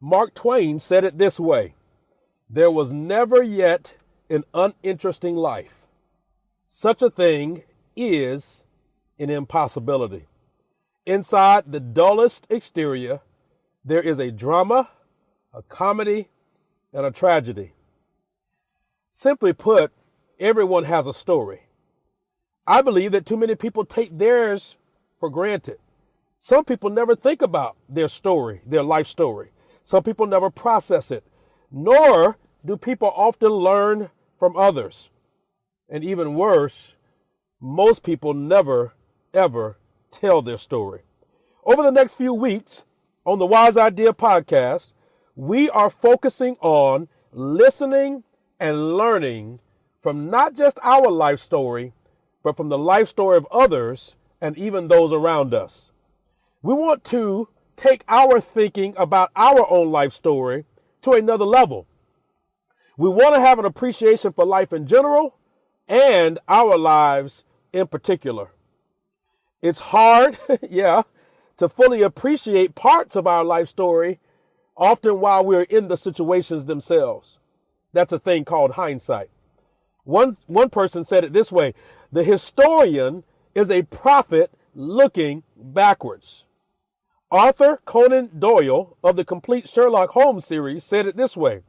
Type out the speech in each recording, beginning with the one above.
Mark Twain said it this way: there was never yet an uninteresting life. Such a thing is an impossibility. Inside the dullest exterior, there is a drama, a comedy, and a tragedy. Simply put, everyone has a story. I believe that too many people take theirs for granted. Some people never think about their story, their life story. Some people never process it, nor do people often learn from others. And even worse, most people never, ever tell their story. Over the next few weeks on the Wise Idea podcast, we are focusing on listening and learning from not just our life story, but from the life story of others and even those around us. We want to take our thinking about our own life story to another level. We want to have an appreciation for life in general and our lives in particular. It's hard, to fully appreciate parts of our life story, often while we're in the situations themselves. That's a thing called hindsight. One person said it this way: the historian is a prophet looking backwards. Arthur Conan Doyle of the complete Sherlock Holmes series said it this way: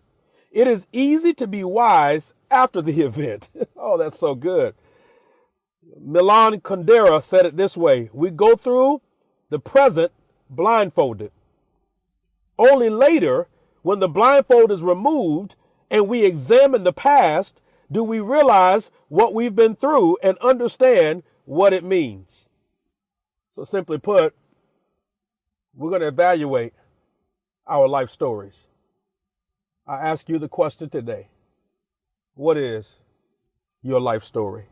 it is easy to be wise after the event. Oh, that's so good. Milan Kundera said it this way: we go through the present blindfolded. Only later, when the blindfold is removed and we examine the past, do we realize what we've been through and understand what it means. So simply put, we're going to evaluate our life stories. I ask you the question today: what is your life story?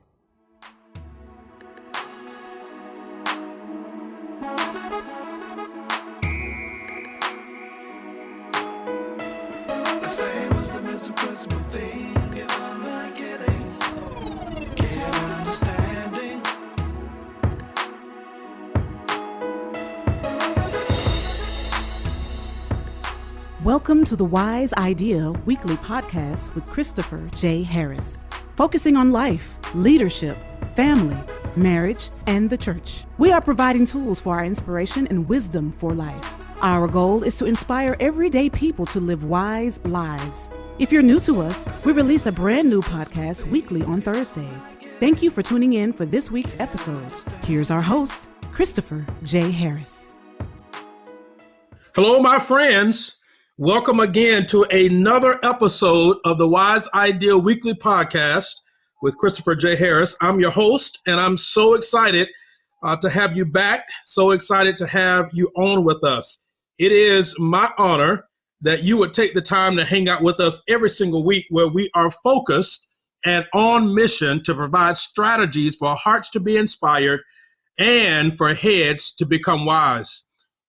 Welcome to the Wise Idea weekly podcast with Christopher J. Harris, focusing on life, leadership, family, marriage, and the church. We are providing tools for our inspiration and wisdom for life. Our goal is to inspire everyday people to live wise lives. If you're new to us, we release a brand new podcast weekly on Thursdays. Thank you for tuning in for this week's episode. Here's our host, Christopher J. Harris. Hello, my friends. Welcome again to another episode of the Wise Idea Weekly Podcast with Christopher J. Harris. I'm your host, and I'm so excited to have you back, so excited to have you on with us. It is my honor that you would take the time to hang out with us every single week, where we are focused and on mission to provide strategies for hearts to be inspired and for heads to become wise.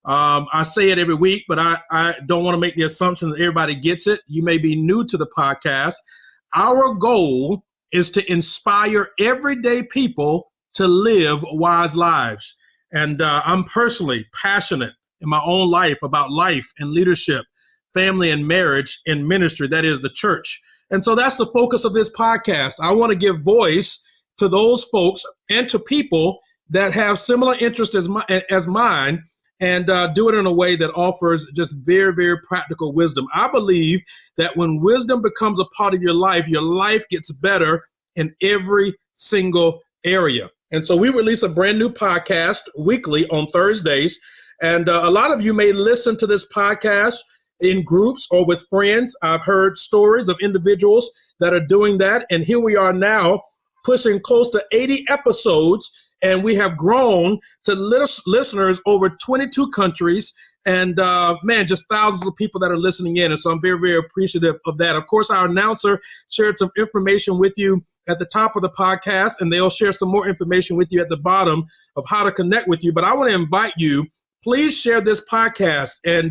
I say it every week, but I don't want to make the assumption that everybody gets it. You may be new to the podcast. Our goal is to inspire everyday people to live wise lives. And I'm personally passionate in my own life about life and leadership, family and marriage and ministry, that is the church. And so that's the focus of this podcast. I want to give voice to those folks and to people that have similar interests as mine, and do it in a way that offers just very, very practical wisdom. I believe that when wisdom becomes a part of your life gets better in every single area. And so we release a brand new podcast weekly on Thursdays. And a lot of you may listen to this podcast in groups or with friends. I've heard stories of individuals that are doing that. And here we are now pushing close to 80 episodes. And we have grown to listeners over 22 countries, and just thousands of people that are listening in. And so I'm very, very appreciative of that. Of course, our announcer shared some information with you at the top of the podcast, and they'll share some more information with you at the bottom of how to connect with you. But I want to invite you, please share this podcast and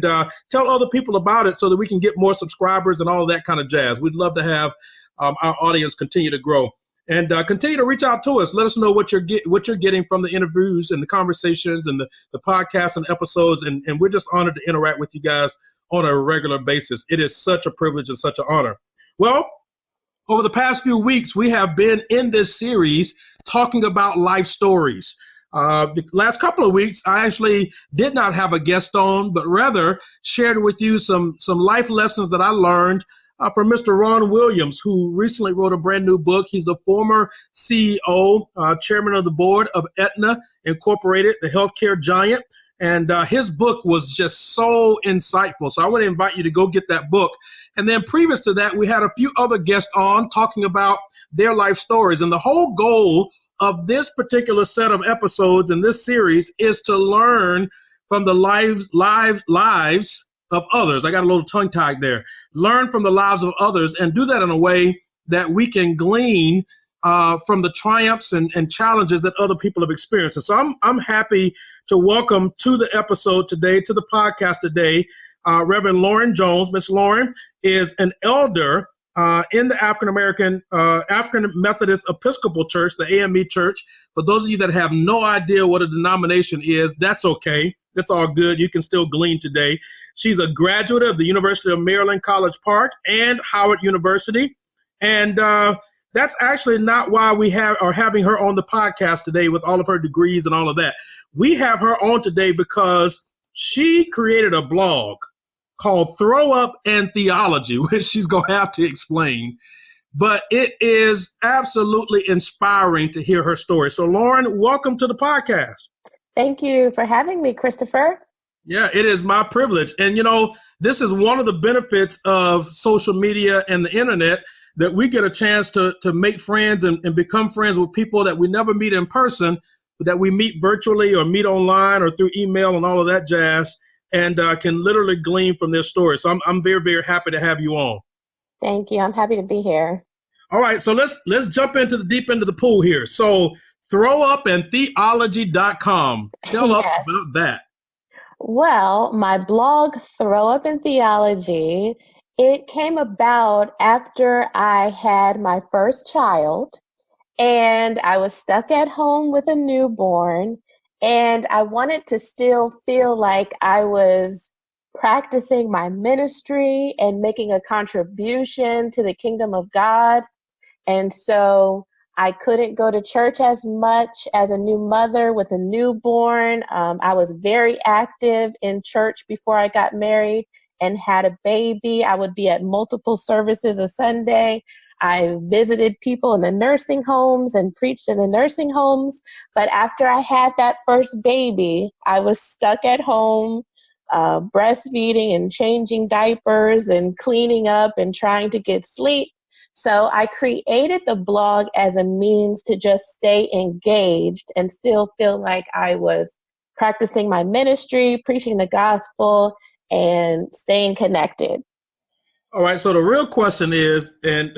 tell other people about it so that we can get more subscribers and all of that kind of jazz. We'd love to have our audience continue to grow. And continue to reach out to us. Let us know what you're getting from the interviews and the conversations and the podcasts and episodes. And we're just honored to interact with you guys on a regular basis. It is such a privilege and such an honor. Well, over the past few weeks, we have been in this series talking about life stories. The last couple of weeks, I actually did not have a guest on, but rather shared with you some life lessons that I learned from Mr. Ron Williams, who recently wrote a brand new book. He's the former CEO, chairman of the board of Aetna Incorporated, the healthcare giant. And his book was just so insightful. So I want to invite you to go get that book. And then previous to that, we had a few other guests on talking about their life stories. And the whole goal of this particular set of episodes in this series is to learn from the lives of others. I got a little tongue-tied there. Learn from the lives of others and do that in a way that we can glean from the triumphs and challenges that other people have experienced. And so I'm happy to welcome to the episode today, to the podcast today, Reverend Lauren Jones. Miss Lauren is an elder in the African Methodist Episcopal Church, the AME Church. For those of you that have no idea what a denomination is, that's okay. That's all good. You can still glean today. She's a graduate of the University of Maryland, College Park, and Howard University. And that's actually not why we are having her on the podcast today with all of her degrees and all of that. We have her on today because she created a blog called Throw Up and Theology, which she's going to have to explain. But it is absolutely inspiring to hear her story. So, Lauren, welcome to the podcast. Thank you for having me, Christopher. Yeah, it is my privilege. And, you know, this is one of the benefits of social media and the internet, that we get a chance to make friends and become friends with people that we never meet in person, but that we meet virtually or meet online or through email and all of that jazz, and can literally glean from their stories. So I'm very, very happy to have you on. Thank you. I'm happy to be here. All right. So let's jump into the deep end of the pool here. So throwupandtheology.com. Tell us about that. Well, my blog, Throw Up in Theology, it came about after I had my first child, and I was stuck at home with a newborn, and I wanted to still feel like I was practicing my ministry and making a contribution to the kingdom of God. And so I couldn't go to church as much as a new mother with a newborn. I was very active in church before I got married and had a baby. I would be at multiple services a Sunday. I visited people in the nursing homes and preached in the nursing homes. But after I had that first baby, I was stuck at home, breastfeeding and changing diapers and cleaning up and trying to get sleep. So I created the blog as a means to just stay engaged and still feel like I was practicing my ministry, preaching the gospel, and staying connected. All right. So the real question is, and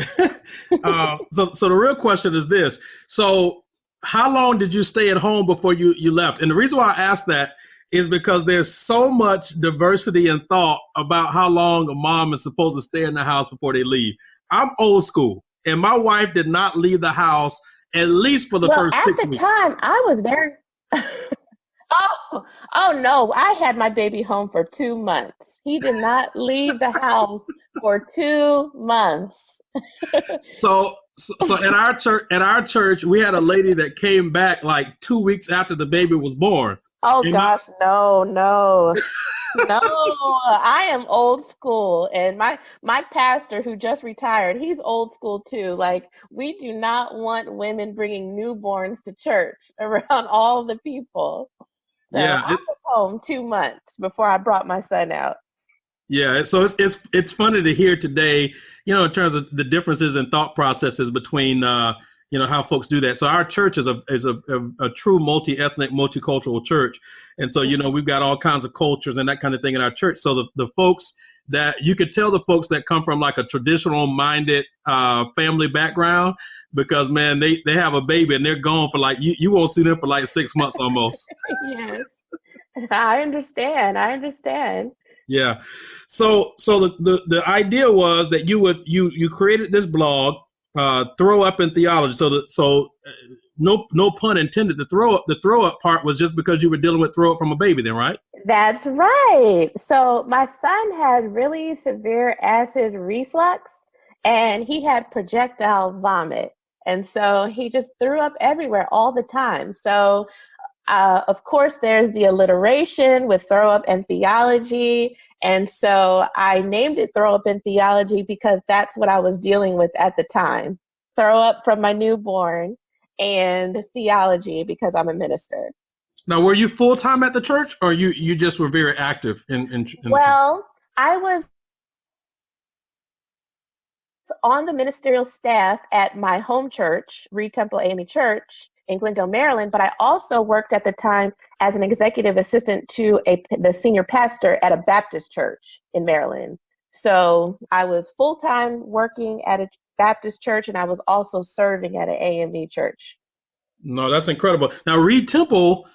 so the real question is this. So how long did you stay at home before you left? And the reason why I asked that is because there's so much diversity in thought about how long a mom is supposed to stay in the house before they leave. I'm old school, and my wife did not leave the house at least for the first 6 weeks. At the time, I was very... Oh no, I had my baby home for 2 months. He did not leave the house for 2 months. So at our church, we had a lady that came back like 2 weeks after the baby was born. Oh gosh, no. I am old school, and my pastor, who just retired, he's old school too. Like, we do not want women bringing newborns to church around all the people. So yeah, I was home 2 months before I brought my son out. Yeah, so it's funny to hear today, you know, in terms of the differences in thought processes between, you know, how folks do that. So our church is a true multi-ethnic, multicultural church. And so, you know, we've got all kinds of cultures and that kind of thing in our church. So the folks that you could tell, the folks that come from like a traditional minded family background, because, man, they have a baby and they're gone for like, you won't see them for like 6 months almost. Yes, I understand. Yeah. So the idea was that you created this blog, Throw Up in Theology. So no pun intended. The throw up part was just because you were dealing with throw up from a baby then, right? That's right. So my son had really severe acid reflux and he had projectile vomit. And so he just threw up everywhere all the time. So, of course, there's the alliteration with throw up and theology. And so I named it Throw Up in Theology because that's what I was dealing with at the time. Throw up from my newborn and theology because I'm a minister. Now, were you full-time at the church or you just were very active in the church? Well, I was on the ministerial staff at my home church, Reed Temple AME Church in Glendale, Maryland, but I also worked at the time as an executive assistant to the senior pastor at a Baptist church in Maryland. So I was full-time working at a Baptist church and I was also serving at an AME church. No, that's incredible. Now, Reed Temple,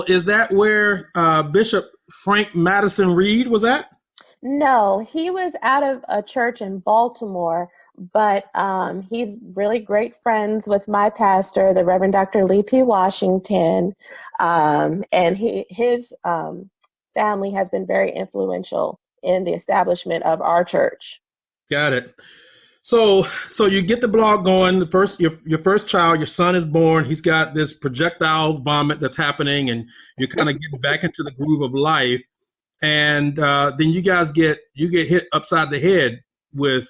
is that where Bishop Frank Madison Reed was at? No, he was out of a church in Baltimore, but he's really great friends with my pastor, the Reverend Dr. Lee P. Washington, and his family has been very influential in the establishment of our church. Got it. So you get the blog going. Your first child, your son is born. He's got this projectile vomit that's happening, and you're kind of getting back into the groove of life. And then you guys get hit upside the head with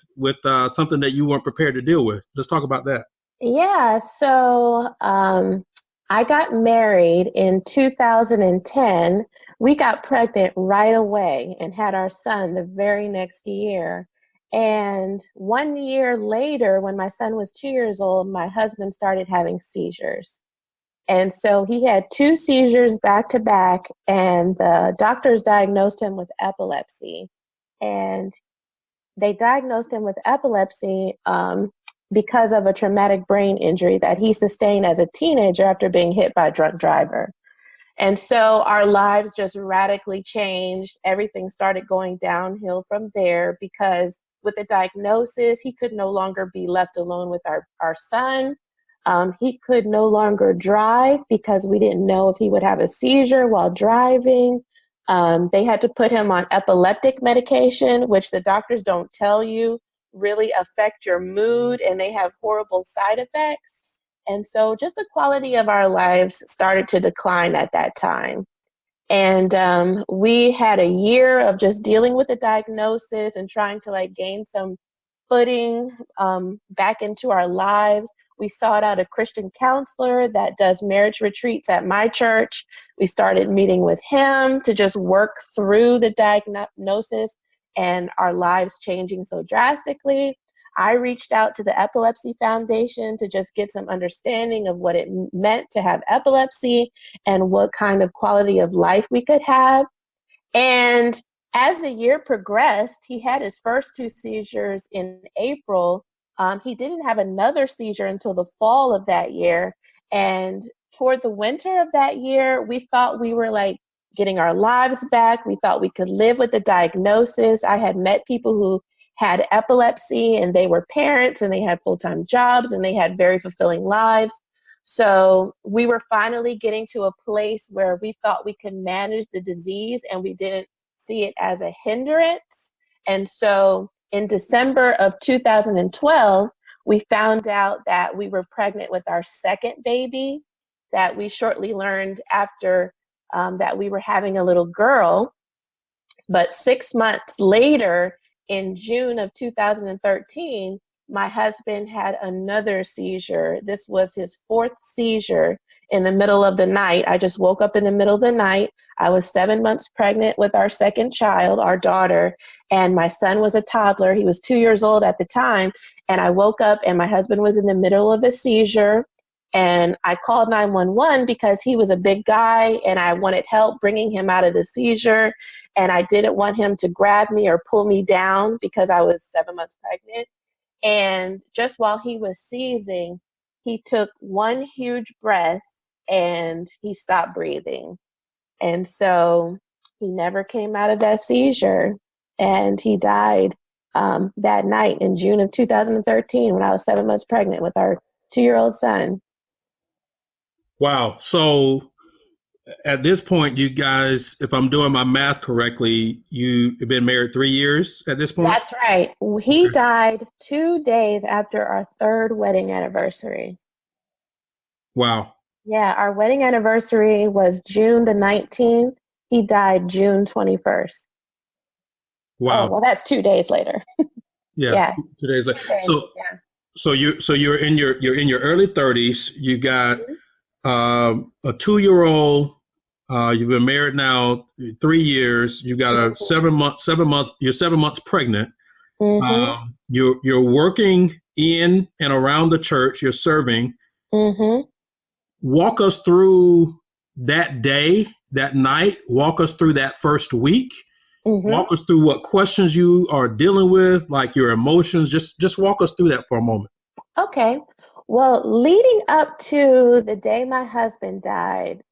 something that you weren't prepared to deal with. Let's talk about that. Yeah. So I got married in 2010. We got pregnant right away and had our son the very next year. And 1 year later, when my son was 2 years old, my husband started having seizures. And so he had 2 seizures back to back, and the doctors diagnosed him with epilepsy. And they diagnosed him with epilepsy because of a traumatic brain injury that he sustained as a teenager after being hit by a drunk driver. And so our lives just radically changed. Everything started going downhill from there because with the diagnosis, he could no longer be left alone with our son. He could no longer drive because we didn't know if he would have a seizure while driving. They had to put him on epileptic medication, which the doctors don't tell you really affect your mood, and they have horrible side effects. And so just the quality of our lives started to decline at that time. And we had a year of just dealing with the diagnosis and trying to gain some footing back into our lives. We sought out a Christian counselor that does marriage retreats at my church. We started meeting with him to just work through the diagnosis and our lives changing so drastically. I reached out to the Epilepsy Foundation to just get some understanding of what it meant to have epilepsy and what kind of quality of life we could have. And as the year progressed, he had his first 2 seizures in April. He didn't have another seizure until the fall of that year. And toward the winter of that year, we thought we were getting our lives back. We thought we could live with the diagnosis. I had met people who had epilepsy and they were parents and they had full-time jobs and they had very fulfilling lives. So we were finally getting to a place where we thought we could manage the disease and we didn't see it as a hindrance. And so in December of 2012, we found out that we were pregnant with our second baby, that we shortly learned after that we were having a little girl. But 6 months later, in June of 2013, my husband had another seizure. This was his 4th seizure in the middle of the night. I just woke up in the middle of the night. I was 7 months pregnant with our second child, our daughter, and my son was a toddler. He was 2 years old at the time. And I woke up and my husband was in the middle of a seizure. And I called 911 because he was a big guy and I wanted help bringing him out of the seizure. And I didn't want him to grab me or pull me down because I was 7 months pregnant. And just while he was seizing, he took one huge breath and he stopped breathing. And so he never came out of that seizure. And he died that night in June of 2013 when I was 7 months pregnant with our 2-year-old son. Wow. So at this point, you guys, if I'm doing my math correctly, you've been married 3 years at this point? That's right. He Okay. died 2 days after our third wedding anniversary. Wow. Yeah, our wedding anniversary was June the 19th. He died June 21st. Oh, Wow. well, that's 2 days later. Yeah. Yeah, 2 days later. 2 days. Yeah. So you're in your early 30s. You got Mhm. a 2-year-old. You've been married now 3 years. You got a 7 month. You're 7 months pregnant. Mhm. You're working in and around the church. You're serving. Mhm. Walk us through that day, that night. Walk us through that first week. Mhm. Walk us through what questions you are dealing with, like your emotions. Just walk us through that for a moment. Okay. Well, leading up to the day my husband died,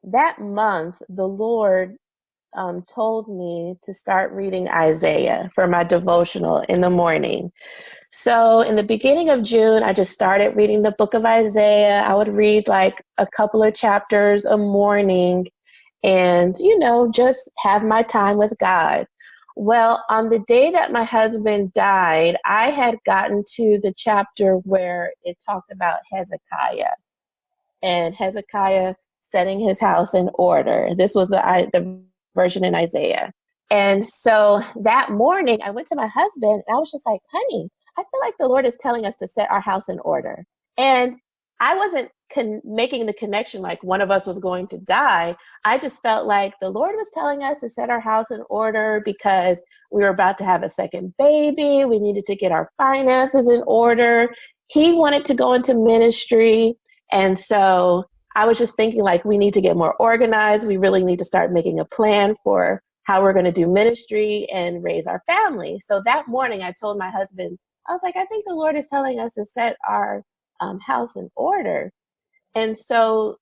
that month, the Lord told me to start reading Isaiah for my devotional in the morning. So in the beginning of June, I just started reading the book of Isaiah. I would read like a couple of chapters a morning and, just have my time with God. Well, on the day that my husband died, I had gotten to the chapter where it talked about Hezekiah and Hezekiah setting his house in order. This was the version in Isaiah. And so that morning, I went to my husband and I was just like, honey, I feel like the Lord is telling us to set our house in order. And I wasn't making the connection like one of us was going to die. I just felt like the Lord was telling us to set our house in order because we were about to have a second baby. We needed to get our finances in order. He wanted to go into ministry. And so I was just thinking like, we need to get more organized. We really need to start making a plan for how we're going to do ministry and raise our family. So that morning I told my husband, I was like, I think the Lord is telling us to set our house in order. And so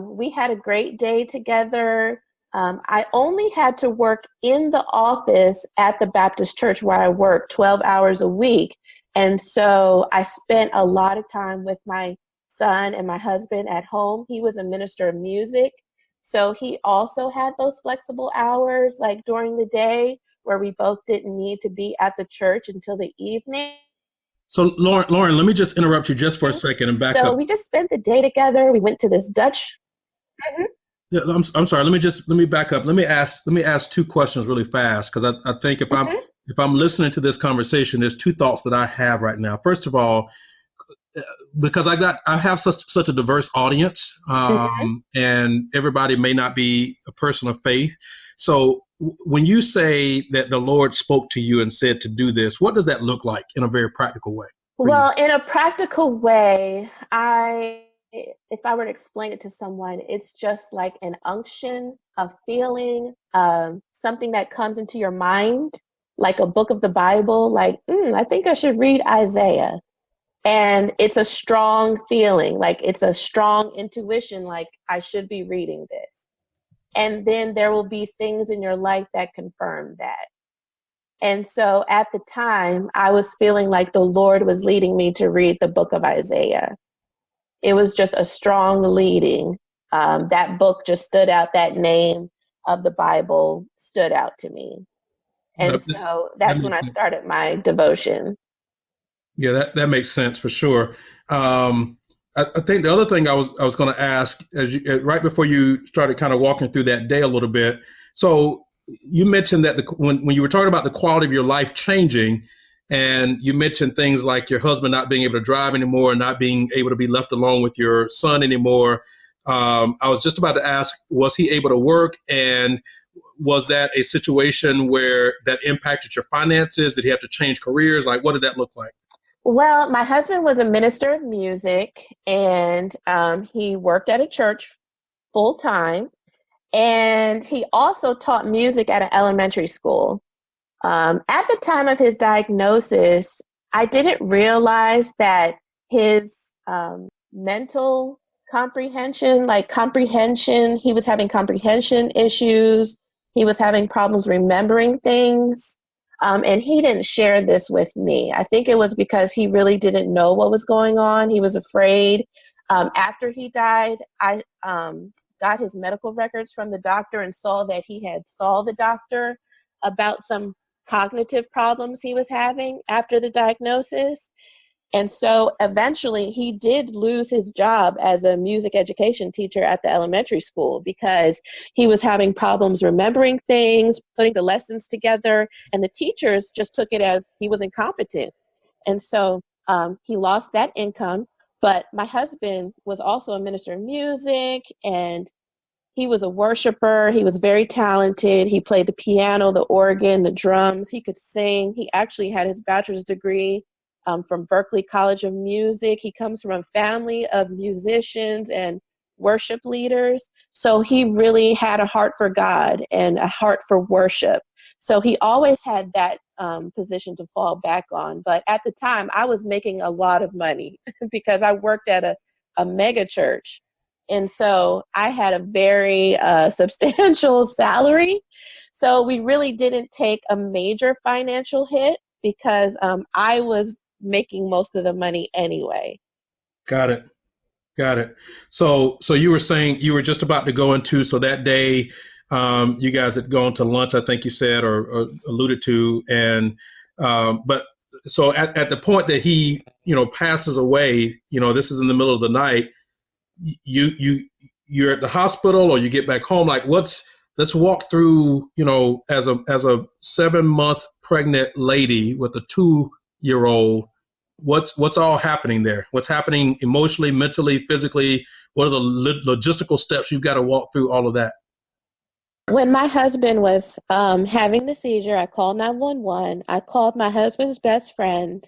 we had a great day together. I only had to work in the office at the Baptist church where I work 12 hours a week. And so I spent a lot of time with my son and my husband at home. He was a minister of music. So he also had those flexible hours like during the day where we both didn't need to be at the church until the evening. So Lauren, let me just interrupt you just for a second and back So up. we just spent the day together. We went to this Dutch. Mhm. Yeah, I'm sorry. Let me back up. Let me ask two questions really fast because I think Mhm. if I'm listening to this conversation, there's two thoughts that I have right now. First of all, because I have such a diverse audience, Mhm. and everybody may not be a person of faith. So when you say that the Lord spoke to you and said to do this, what does that look like in a very practical way for you? Well, in a practical way, if I were to explain it to someone, it's just like an unction, a feeling, something that comes into your mind, like a book of the Bible, like, I think I should read Isaiah. And it's a strong feeling, like it's a strong intuition, like I should be reading this. And then there will be things in your life that confirm that. And so at the time, I was feeling like the Lord was leading me to read the book of Isaiah. It was just a strong leading. That book just stood out. That name of the Bible stood out to me. And That, so that that's when makes I sense. started my devotion. Yeah, that makes sense for sure. I think the other thing I was going to ask right before you started kind of walking through that day a little bit. So you mentioned that when you were talking about the quality of your life changing, and you mentioned things like your husband not being able to drive anymore, and not being able to be left alone with your son anymore. I was just about to ask, was he able to work, and was that a situation where that impacted your finances? Did he have to change careers? Like, what did that look like? Well, my husband was a minister of music and he worked at a church full time. And he also taught music at an elementary school. At the time of his diagnosis, I didn't realize that his mental comprehension, he was having comprehension issues. He was having problems remembering things. And he didn't share this with me. I think it was because he really didn't know what was going on. He was afraid. After he died, I got his medical records from the doctor and saw that he had saw the doctor about some cognitive problems he was having after the diagnosis. And so eventually he did lose his job as a music education teacher at the elementary school because he was having problems remembering things, putting the lessons together, and the teachers just took it as he was incompetent. And so he lost that income. But my husband was also a minister of music, and he was a worshiper. He was very talented. He played the piano, the organ, the drums. He could sing. He actually had his bachelor's degree from Berklee College of Music. He comes from a family of musicians and worship leaders. So he really had a heart for God and a heart for worship. So he always had that position to fall back on. But at the time, I was making a lot of money because I worked at a mega church. And so I had a very substantial salary. So we really didn't take a major financial hit because I was making most of the money anyway. Got it. So you were saying you were just about to go into, so that day you guys had gone to lunch, I think you said, or alluded to. And but so at the point that he, passes away, this is in the middle of the night, you're at the hospital or you get back home. Like let's walk through, as a 7-month pregnant lady with a 2-year-old, what's all happening there? What's happening emotionally, mentally, physically? What are the logistical steps you've got to walk through all of that? When my husband was having the seizure, I called 911. I called my husband's best friend,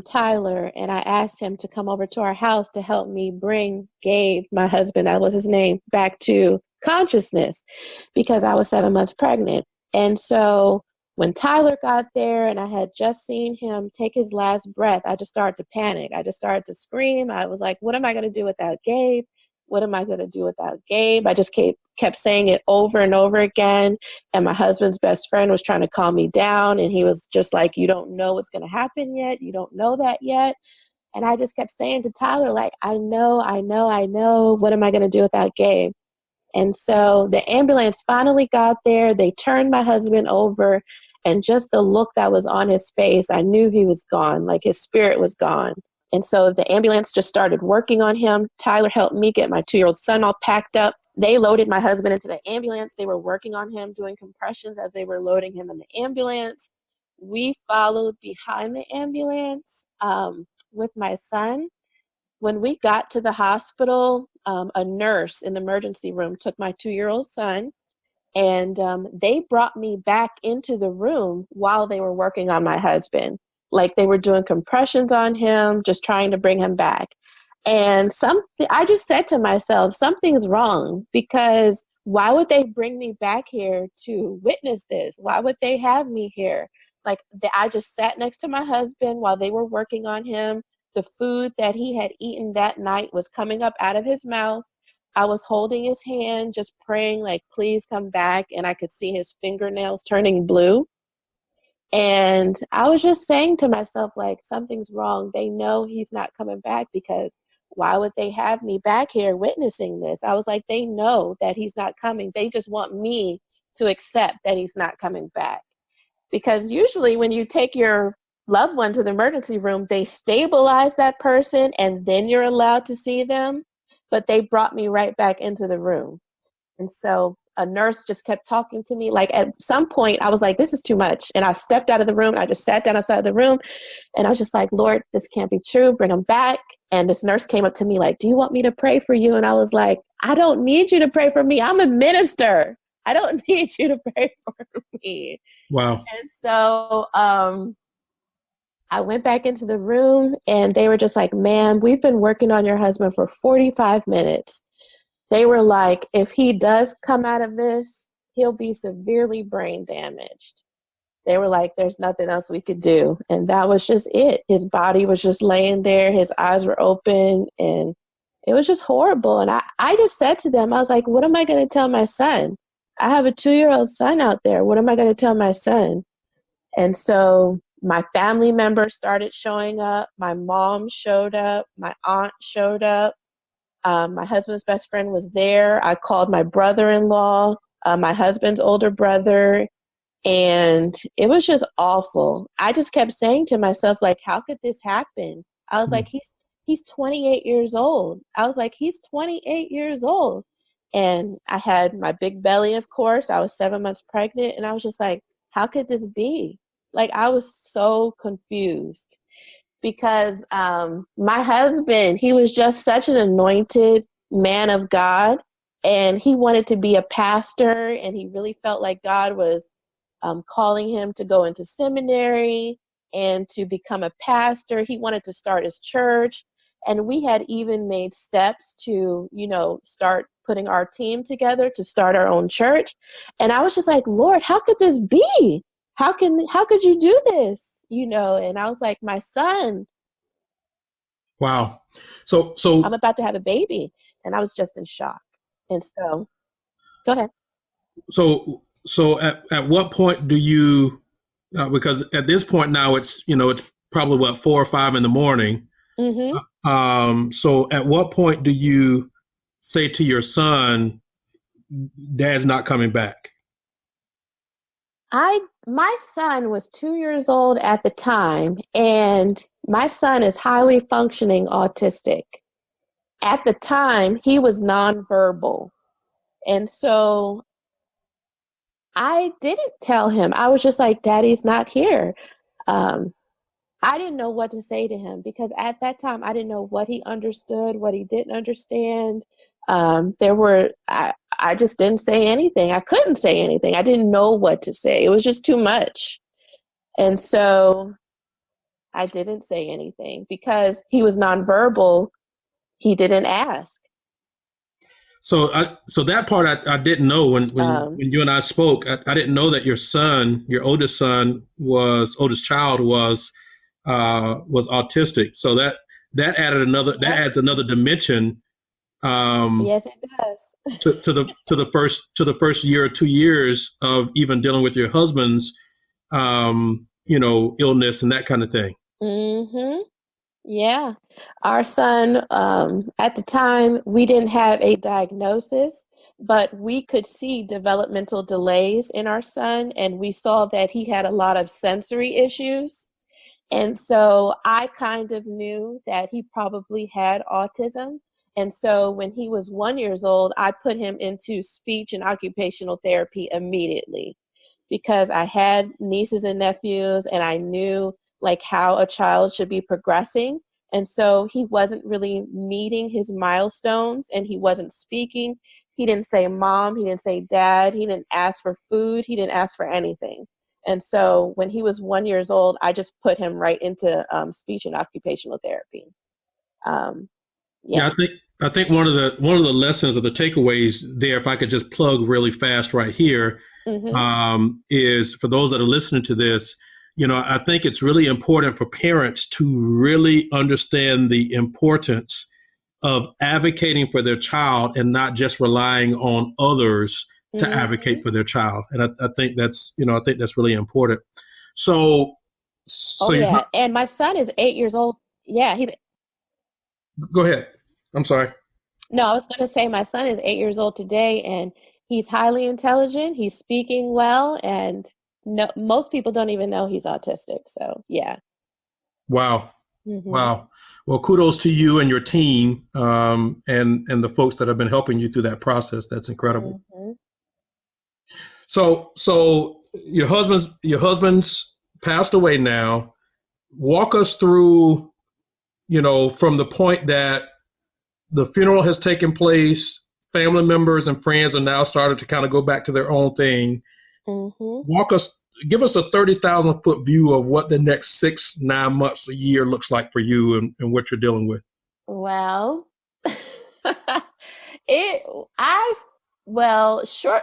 Tyler, and I asked him to come over to our house to help me bring Gabe, my husband, that was his name, back to consciousness because I was 7 months pregnant. And so when Tyler got there and I had just seen him take his last breath, I just started to panic. I just started to scream. I was like, what am I going to do without Gabe? What am I going to do without Gabe? I just kept saying it over and over again. And my husband's best friend was trying to calm me down. And he was just like, you don't know what's going to happen yet. You don't know that yet. And I just kept saying to Tyler, like, I know. What am I going to do without Gabe? And so the ambulance finally got there. They turned my husband over. And just the look that was on his face, I knew he was gone, like his spirit was gone. And so the ambulance just started working on him. Tyler helped me get my 2-year-old son all packed up. They loaded my husband into the ambulance. They were working on him, doing compressions as they were loading him in the ambulance. We followed behind the ambulance with my son. When we got to the hospital, a nurse in the emergency room took my 2-year-old son, and they brought me back into the room while they were working on my husband. Like they were doing compressions on him, just trying to bring him back. And I just said to myself, something's wrong, because why would they bring me back here to witness this? Why would they have me here? Like I just sat next to my husband while they were working on him. The food that he had eaten that night was coming up out of his mouth. I was holding his hand, just praying, like, please come back. And I could see his fingernails turning blue. And I was just saying to myself, like, something's wrong. They know he's not coming back, because why would they have me back here witnessing this? I was like, they know that he's not coming. They just want me to accept that he's not coming back. Because usually when you take your loved one to the emergency room, they stabilize that person and then you're allowed to see them. But they brought me right back into the room. And so a nurse just kept talking to me. Like at some point I was like, this is too much. And I stepped out of the room and I just sat down outside the room. And I was just like, Lord, this can't be true. Bring him back. And this nurse came up to me like, do you want me to pray for you? And I was like, I don't need you to pray for me. I'm a minister. I don't need you to pray for me. Wow. And so I went back into the room and they were just like, ma'am, we've been working on your husband for 45 minutes. They were like, if he does come out of this, he'll be severely brain damaged. They were like, there's nothing else we could do. And that was just it. His body was just laying there. His eyes were open and it was just horrible. And I just said to them, I was like, what am I going to tell my son? I have a 2-year-old son out there. What am I going to tell my son? And so my family members started showing up. My mom showed up. My aunt showed up. My husband's best friend was there. I called my brother-in-law, my husband's older brother, and it was just awful. I just kept saying to myself, like, how could this happen? I was like, he's 28 years old. I was like, he's 28 years old. And I had my big belly, of course. I was 7 months pregnant, and I was just like, how could this be? Like, I was so confused because my husband, he was just such an anointed man of God, and he wanted to be a pastor, and he really felt like God was calling him to go into seminary and to become a pastor. He wanted to start his church. And we had even made steps to, start putting our team together to start our own church. And I was just like, Lord, how could this be? How could you do this? And I was like, my son. Wow. So I'm about to have a baby. And I was just in shock. And so, go ahead. So at what point do you, because at this point now it's probably 4 or 5 in the morning. Mm-hmm. So at what point do you say to your son, Dad's not coming back? My son was 2 years old at the time, and my son is highly functioning autistic. At the time, he was nonverbal. And so I didn't tell him. I was just like, Daddy's not here. I didn't know what to say to him because at that time, I didn't know what he understood, what he didn't understand. I just didn't say anything. I couldn't say anything. I didn't know what to say. It was just too much. And so I didn't say anything because he was nonverbal. He didn't ask. So that part I didn't know when you and I spoke. I didn't know that your son, your oldest child was autistic. So that adds another dimension. Yes, it does. to the first year or 2 years of even dealing with your husband's illness and that kind of thing. Mm-hmm. Yeah. Our son, at the time, we didn't have a diagnosis, but we could see developmental delays in our son, and we saw that he had a lot of sensory issues. And so I kind of knew that he probably had autism. And so when he was 1 year old, I put him into speech and occupational therapy immediately because I had nieces and nephews, and I knew like how a child should be progressing. And so he wasn't really meeting his milestones, and he wasn't speaking. He didn't say mom. He didn't say dad. He didn't ask for food. He didn't ask for anything. And so when he was 1 year old, I just put him right into speech and occupational therapy. Yeah, I think one of the lessons or the takeaways there, if I could just plug really fast right here, is for those that are listening to this, I think it's really important for parents to really understand the importance of advocating for their child and not just relying on others to advocate for their child. And I think that's really important. So yeah. And my son is 8 years old. Yeah. Go ahead. I'm sorry. No, I was going to say my son is 8 years old today, and he's highly intelligent. He's speaking well, and most people don't even know he's autistic. So, yeah. Wow. Mm-hmm. Wow. Well, kudos to you and your team, and the folks that have been helping you through that process. That's incredible. Mm-hmm. So your husband's passed away now. Walk us through, from the point that the funeral has taken place, family members and friends are now started to kind of go back to their own thing. Mm-hmm. Give us a 30,000 foot view of what the next 6-9 months, a year looks like for you and what you're dealing with. Well, I was still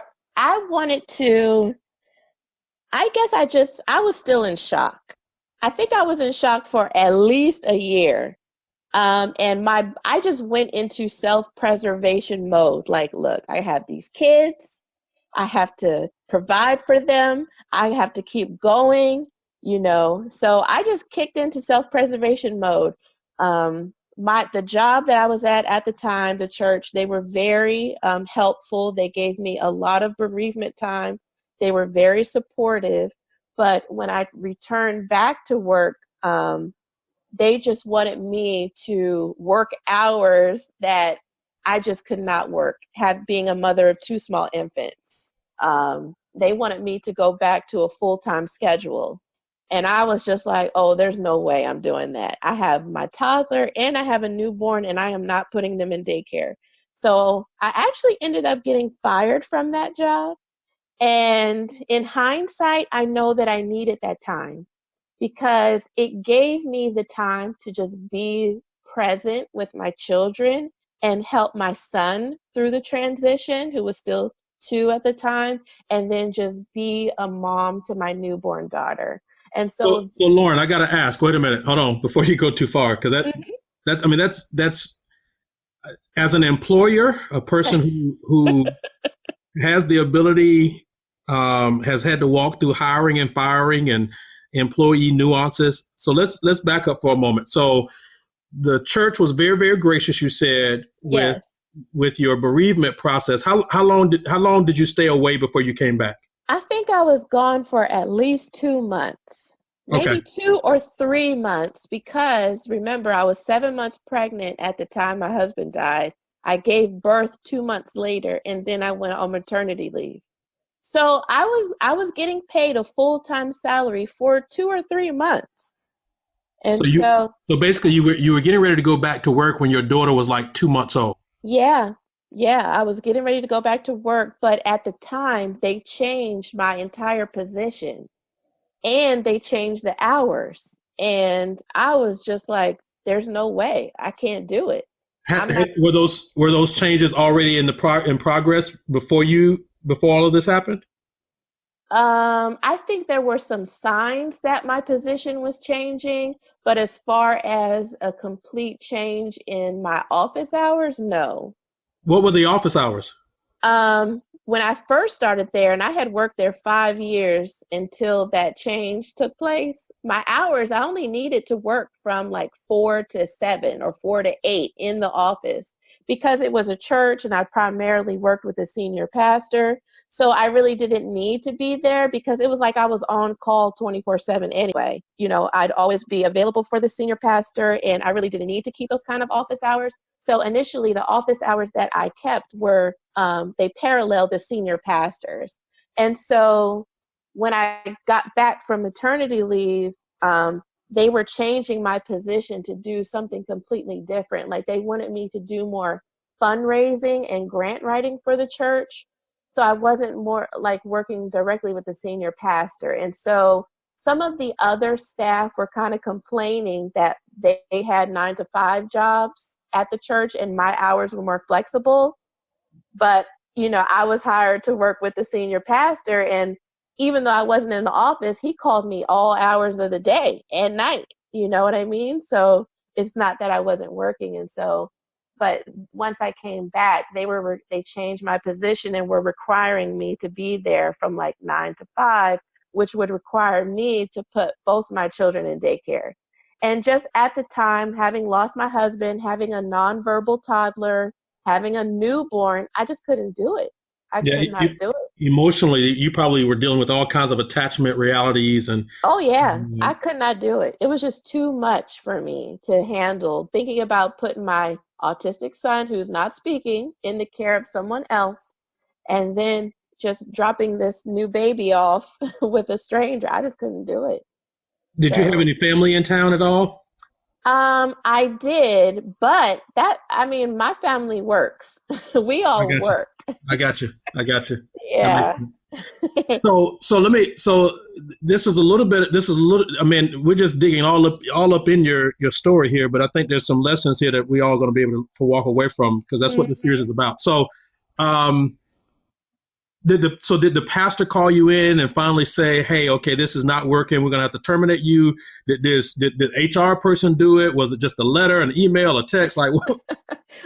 in shock. I think I was in shock for at least a year. And I just went into self-preservation mode. Like, look, I have these kids. I have to provide for them. I have to keep going, So I just kicked into self-preservation mode. the job that I was at the time, the church, they were very helpful. They gave me a lot of bereavement time. They were very supportive. But when I returned back to work, they just wanted me to work hours that I just could not work, being a mother of 2 small infants. They wanted me to go back to a full-time schedule. And I was just like, oh, there's no way I'm doing that. I have my toddler and I have a newborn, and I am not putting them in daycare. So I actually ended up getting fired from that job. And in hindsight, I know that I needed that time because it gave me the time to just be present with my children and help my son through the transition, who was still 2 at the time, and then just be a mom to my newborn daughter. And so Lauren, I got to ask, wait a minute, hold on, before you go too far, because that's as an employer, a person who has the ability, has had to walk through hiring and firing and employee nuances. So let's back up for a moment. So the church was very, very gracious, you said, with your bereavement process. How long did you stay away before you came back? I think I was gone for at least 2 months, maybe 2 or 3 months, because remember, I was 7 months pregnant at the time my husband died. I gave birth 2 months later, and then I went on maternity leave. So I was getting paid a full-time salary for 2 or 3 months. And so basically you were getting ready to go back to work when your daughter was like 2 months old. Yeah, I was getting ready to go back to work, but at the time they changed my entire position and they changed the hours. And I was just like, there's no way, I can't do it. Were those changes already in progress before all of this happened? I think there were some signs that my position was changing, but as far as a complete change in my office hours, no. What were the office hours? When I first started there, and I had worked there 5 years until that change took place, my hours, I only needed to work from like 4 to 7 or 4 to 8 in the office because it was a church and I primarily worked with the senior pastor. So I really didn't need to be there because it was like I was on call 24/7 anyway. You know, I'd always be available for the senior pastor, and I really didn't need to keep those kind of office hours. So initially, the office hours that I kept were, they paralleled the senior pastors. And so when I got back from maternity leave, they were changing my position to do something completely different. Like they wanted me to do more fundraising and grant writing for the church. So I wasn't more like working directly with the senior pastor. And so some of the other staff were kind of complaining that they had 9-to-5 jobs at the church and my hours were more flexible. But, you know, I was hired to work with the senior pastor. And even though I wasn't in the office, he called me all hours of the day and night. You know what I mean? So it's not that I wasn't working. And so, but once I came back, they changed my position and were requiring me to be there from like 9 to 5, which would require me to put both my children in daycare. And just at the time, having lost my husband, having a nonverbal toddler, having a newborn, I just couldn't do it. I could not do it. Emotionally, you probably were dealing with all kinds of attachment realities and. Oh yeah, I could not do it. It was just too much for me to handle. Thinking about putting my autistic son, who's not speaking, in the care of someone else, and then just dropping this new baby off with a stranger. I just couldn't do it. Did you have any family in town at all? I did, but my family works. We all work. I got you. Yeah. So this is a little, I mean, we're just digging all up in your story here, but I think there's some lessons here that we all going to be able to walk away from, because that's what the series is about. So, did the pastor call you in and finally say, hey, okay, this is not working, we're going to have to terminate you? Did the HR person do it? Was it just a letter, an email, a text? Like what?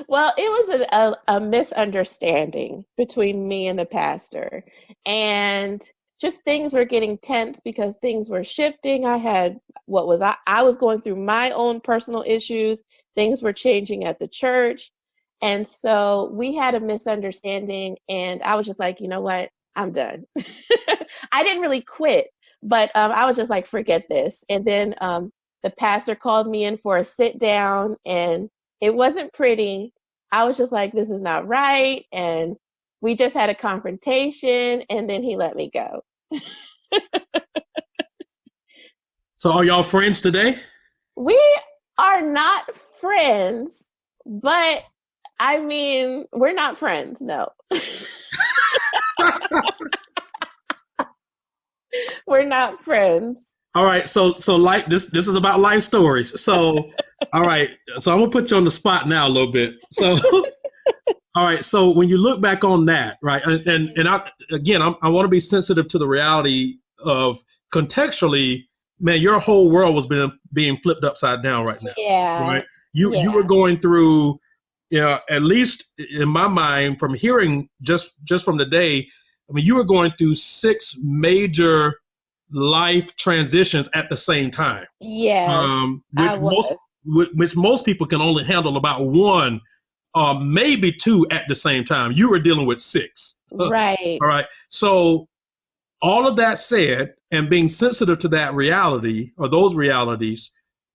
Well, it was a misunderstanding between me and the pastor, and just things were getting tense because things were shifting. I was going through my own personal issues. things were changing at the church. And so we had a misunderstanding, and I was just like, you know what? I'm done. I didn't really quit, but I was just like, forget this. And then the pastor called me in for a sit down, and it wasn't pretty. I was just like, this is not right. And we just had a confrontation, and then he let me go. So are y'all friends today? We are not friends, but I mean, we're not friends, no. We're not friends. All right, so like this is about life stories. So all right, so I'm gonna put you on the spot now a little bit. So all right, so when you look back on that, right, and I want to be sensitive to the reality of contextually, man, your whole world was being flipped upside down right now. Yeah. Right. You were going through, at least in my mind, from hearing just from the day, I mean, you were going through 6 major life transitions at the same time. Yeah. Which most people can only handle about 1 or maybe 2 at the same time. You were dealing with 6. Right. All right. So all of that said, and being sensitive to that reality or those realities,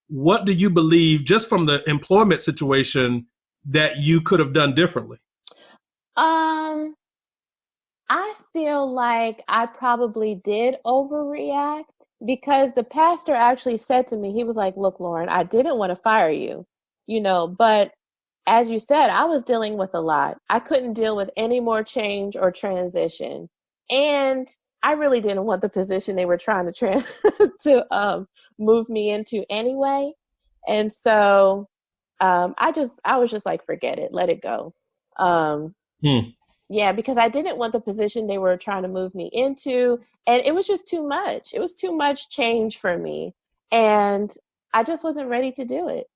what do you believe, just from the employment situation, that you could have done differently? I feel like I probably did overreact, because the pastor actually said to me, he was like, look, Lauren, I didn't want to fire you, but as you said, I was dealing with a lot. I couldn't deal with any more change or transition. And I really didn't want the position they were trying to move me into anyway. And so I was just like, forget it, let it go. Yeah, because I didn't want the position they were trying to move me into. And it was just too much. It was too much change for me. And I just wasn't ready to do it.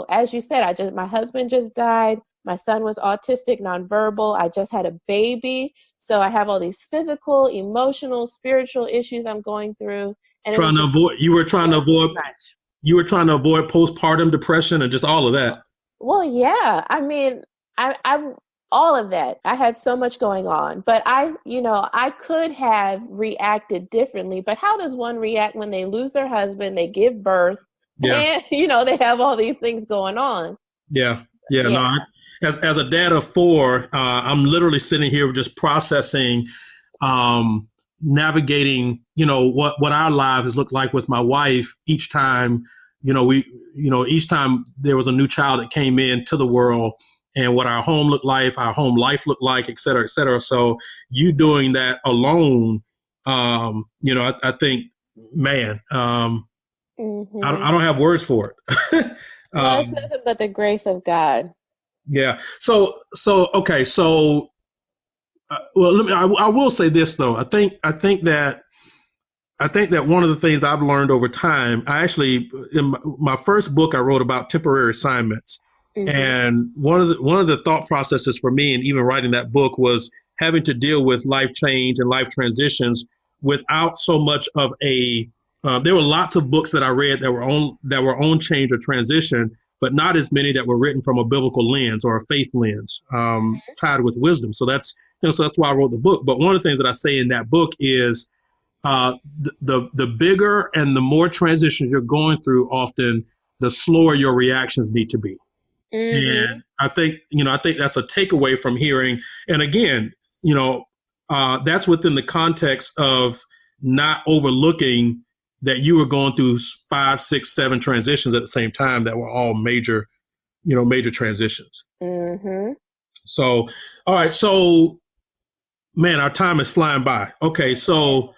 As you said, my husband just died. My son was autistic, nonverbal. I just had a baby. So I have all these physical, emotional, spiritual issues I'm going through. And you were trying to avoid postpartum depression and just all of that. Well, yeah. I mean, I all of that. I had so much going on, but I could have reacted differently. But how does one react when they lose their husband, they give birth, and they have all these things going on? Yeah. No, as a dad of 4, I'm literally sitting here just processing, navigating, what our lives look like with my wife each time, each time there was a new child that came into the world, and what our home looked like, our home life looked like, et cetera, et cetera. So you doing that alone, I think, man, I don't have words for it. Well, it's nothing but the grace of God. Yeah. So okay. So, I will say this though. I think that one of the things I've learned over time, in my first book, I wrote about temporary assignments. Mm-hmm. And one of the thought processes for me, and even writing that book, was having to deal with life change and life transitions without so much of a. There were lots of books that I read that were on change or transition, but not as many that were written from a biblical lens or a faith lens, tied with wisdom. So that's why I wrote the book. But one of the things that I say in that book is the bigger and the more transitions you're going through, often the slower your reactions need to be. Mm-hmm. And I think that's a takeaway from hearing. And again, that's within the context of not overlooking that you were going through 5, 6, 7 transitions at the same time that were all major transitions. Mm-hmm. So, all right. So, man, our time is flying by. Okay. So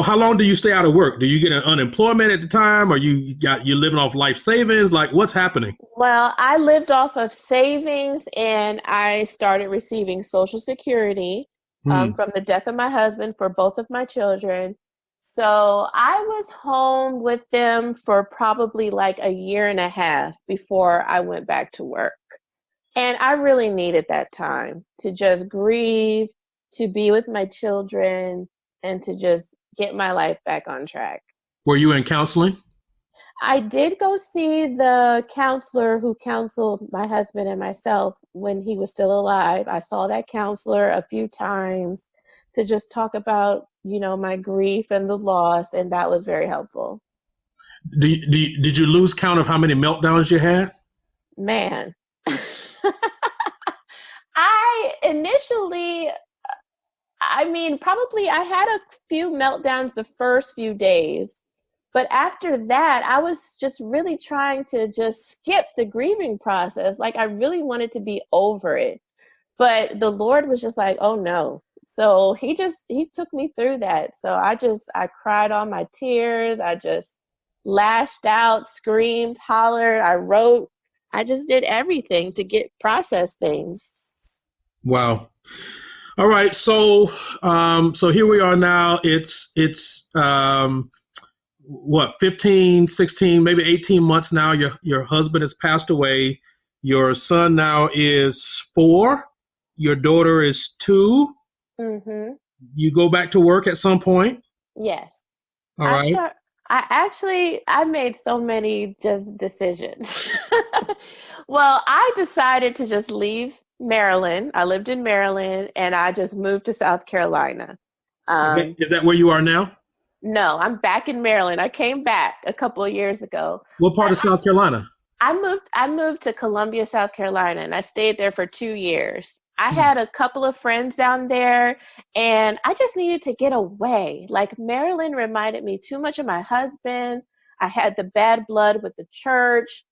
how long do you stay out of work? Do you get an unemployment at the time, or you're living off life savings? Like, what's happening? Well, I lived off of savings, and I started receiving Social Security from the death of my husband for both of my children. So I was home with them for probably like a year and a half before I went back to work. And I really needed that time to just grieve, to be with my children, and to just get my life back on track. Were you in counseling? I did go see the counselor who counseled my husband and myself when he was still alive. I saw that counselor a few times to just talk about, my grief and the loss, and that was very helpful. Did you lose count of how many meltdowns you had? Man. Probably I had a few meltdowns the first few days. But after that, I was just really trying to just skip the grieving process. Like, I really wanted to be over it. But the Lord was just like, oh no. So he took me through that. So I cried all my tears. I just lashed out, screamed, hollered. I wrote. I just did everything to process things. Wow. All right. So here we are now. It's 15, 16, maybe 18 months now. Your husband has passed away. Your son now is 4. Your daughter is 2. Mm-hmm. You go back to work at some point? Yes. All right. I made so many just decisions. Well, I decided to just leave Maryland. I lived in Maryland and I just moved to South Carolina. Is that where you are now? No, I'm back in Maryland. I came back a couple of years ago. What part of South Carolina? I moved to Columbia, South Carolina, and I stayed there for 2 years. I had a couple of friends down there, and I just needed to get away. Like, Maryland reminded me too much of my husband. I had the bad blood with the church.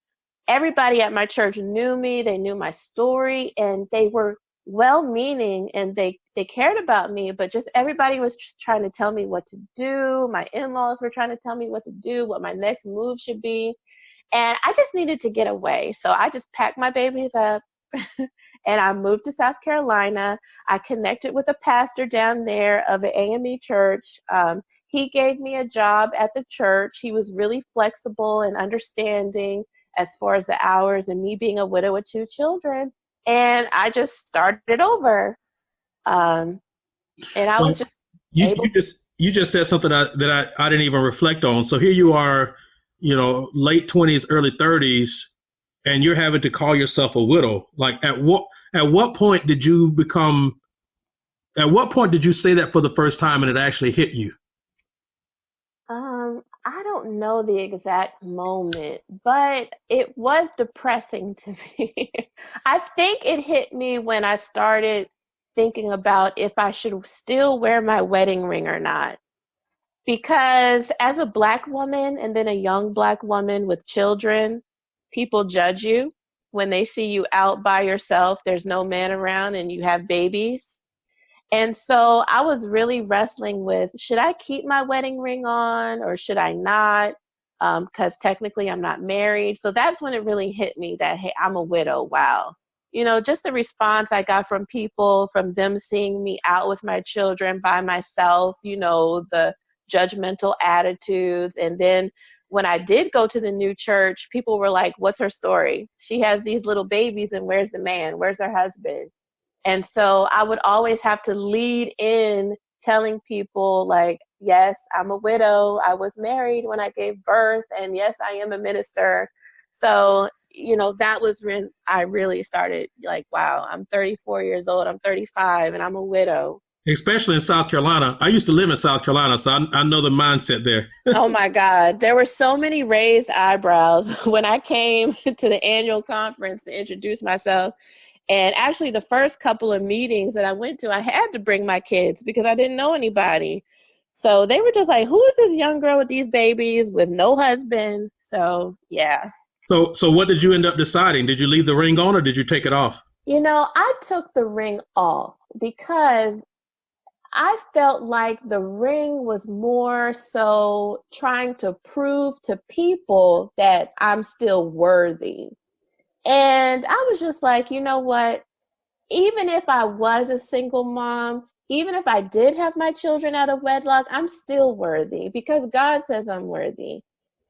Everybody at my church knew me. They knew my story, and they were well-meaning, and they cared about me, but just everybody was trying to tell me what to do. My in-laws were trying to tell me what to do, what my next move should be. And I just needed to get away. So I just packed my babies up and I moved to South Carolina. I connected with a pastor down there of an AME church. He gave me a job at the church. He was really flexible and understanding as far as the hours, and me being a widow with 2 children. And I just started over. And I was just you just said something that I didn't even reflect on. So here you are, late 20s, early 30s, and you're having to call yourself a widow. Like, at what point did you say that for the first time and it actually hit you? I don't know the exact moment, but it was depressing to me. I think it hit me when I started thinking about if I should still wear my wedding ring or not. Because as a Black woman, and then a young Black woman with children, people judge you when they see you out by yourself. There's no man around and you have babies. And so I was really wrestling with, should I keep my wedding ring on or should I not? Because technically I'm not married. So that's when it really hit me that, hey, I'm a widow. Wow. Just the response I got from people, from them seeing me out with my children by myself, the judgmental attitudes. And then when I did go to the new church, people were like, what's her story? She has these little babies, and where's the man? Where's her husband? And so I would always have to lead in telling people, like, yes, I'm a widow. I was married when I gave birth. And yes, I am a minister. So, that was when I really started, like, wow, I'm 34 years old. I'm 35 and I'm a widow. Especially in South Carolina. I used to live in South Carolina, so I know the mindset there. Oh, my God. There were so many raised eyebrows when I came to the annual conference to introduce myself. And actually, the first couple of meetings that I went to, I had to bring my kids because I didn't know anybody. So they were just like, who is this young girl with these babies with no husband? So, yeah. So what did you end up deciding? Did you leave the ring on or did you take it off? I took the ring off because I felt like the ring was more so trying to prove to people that I'm still worthy. And I was just like, you know what? Even if I was a single mom, even if I did have my children out of wedlock, I'm still worthy because God says I'm worthy.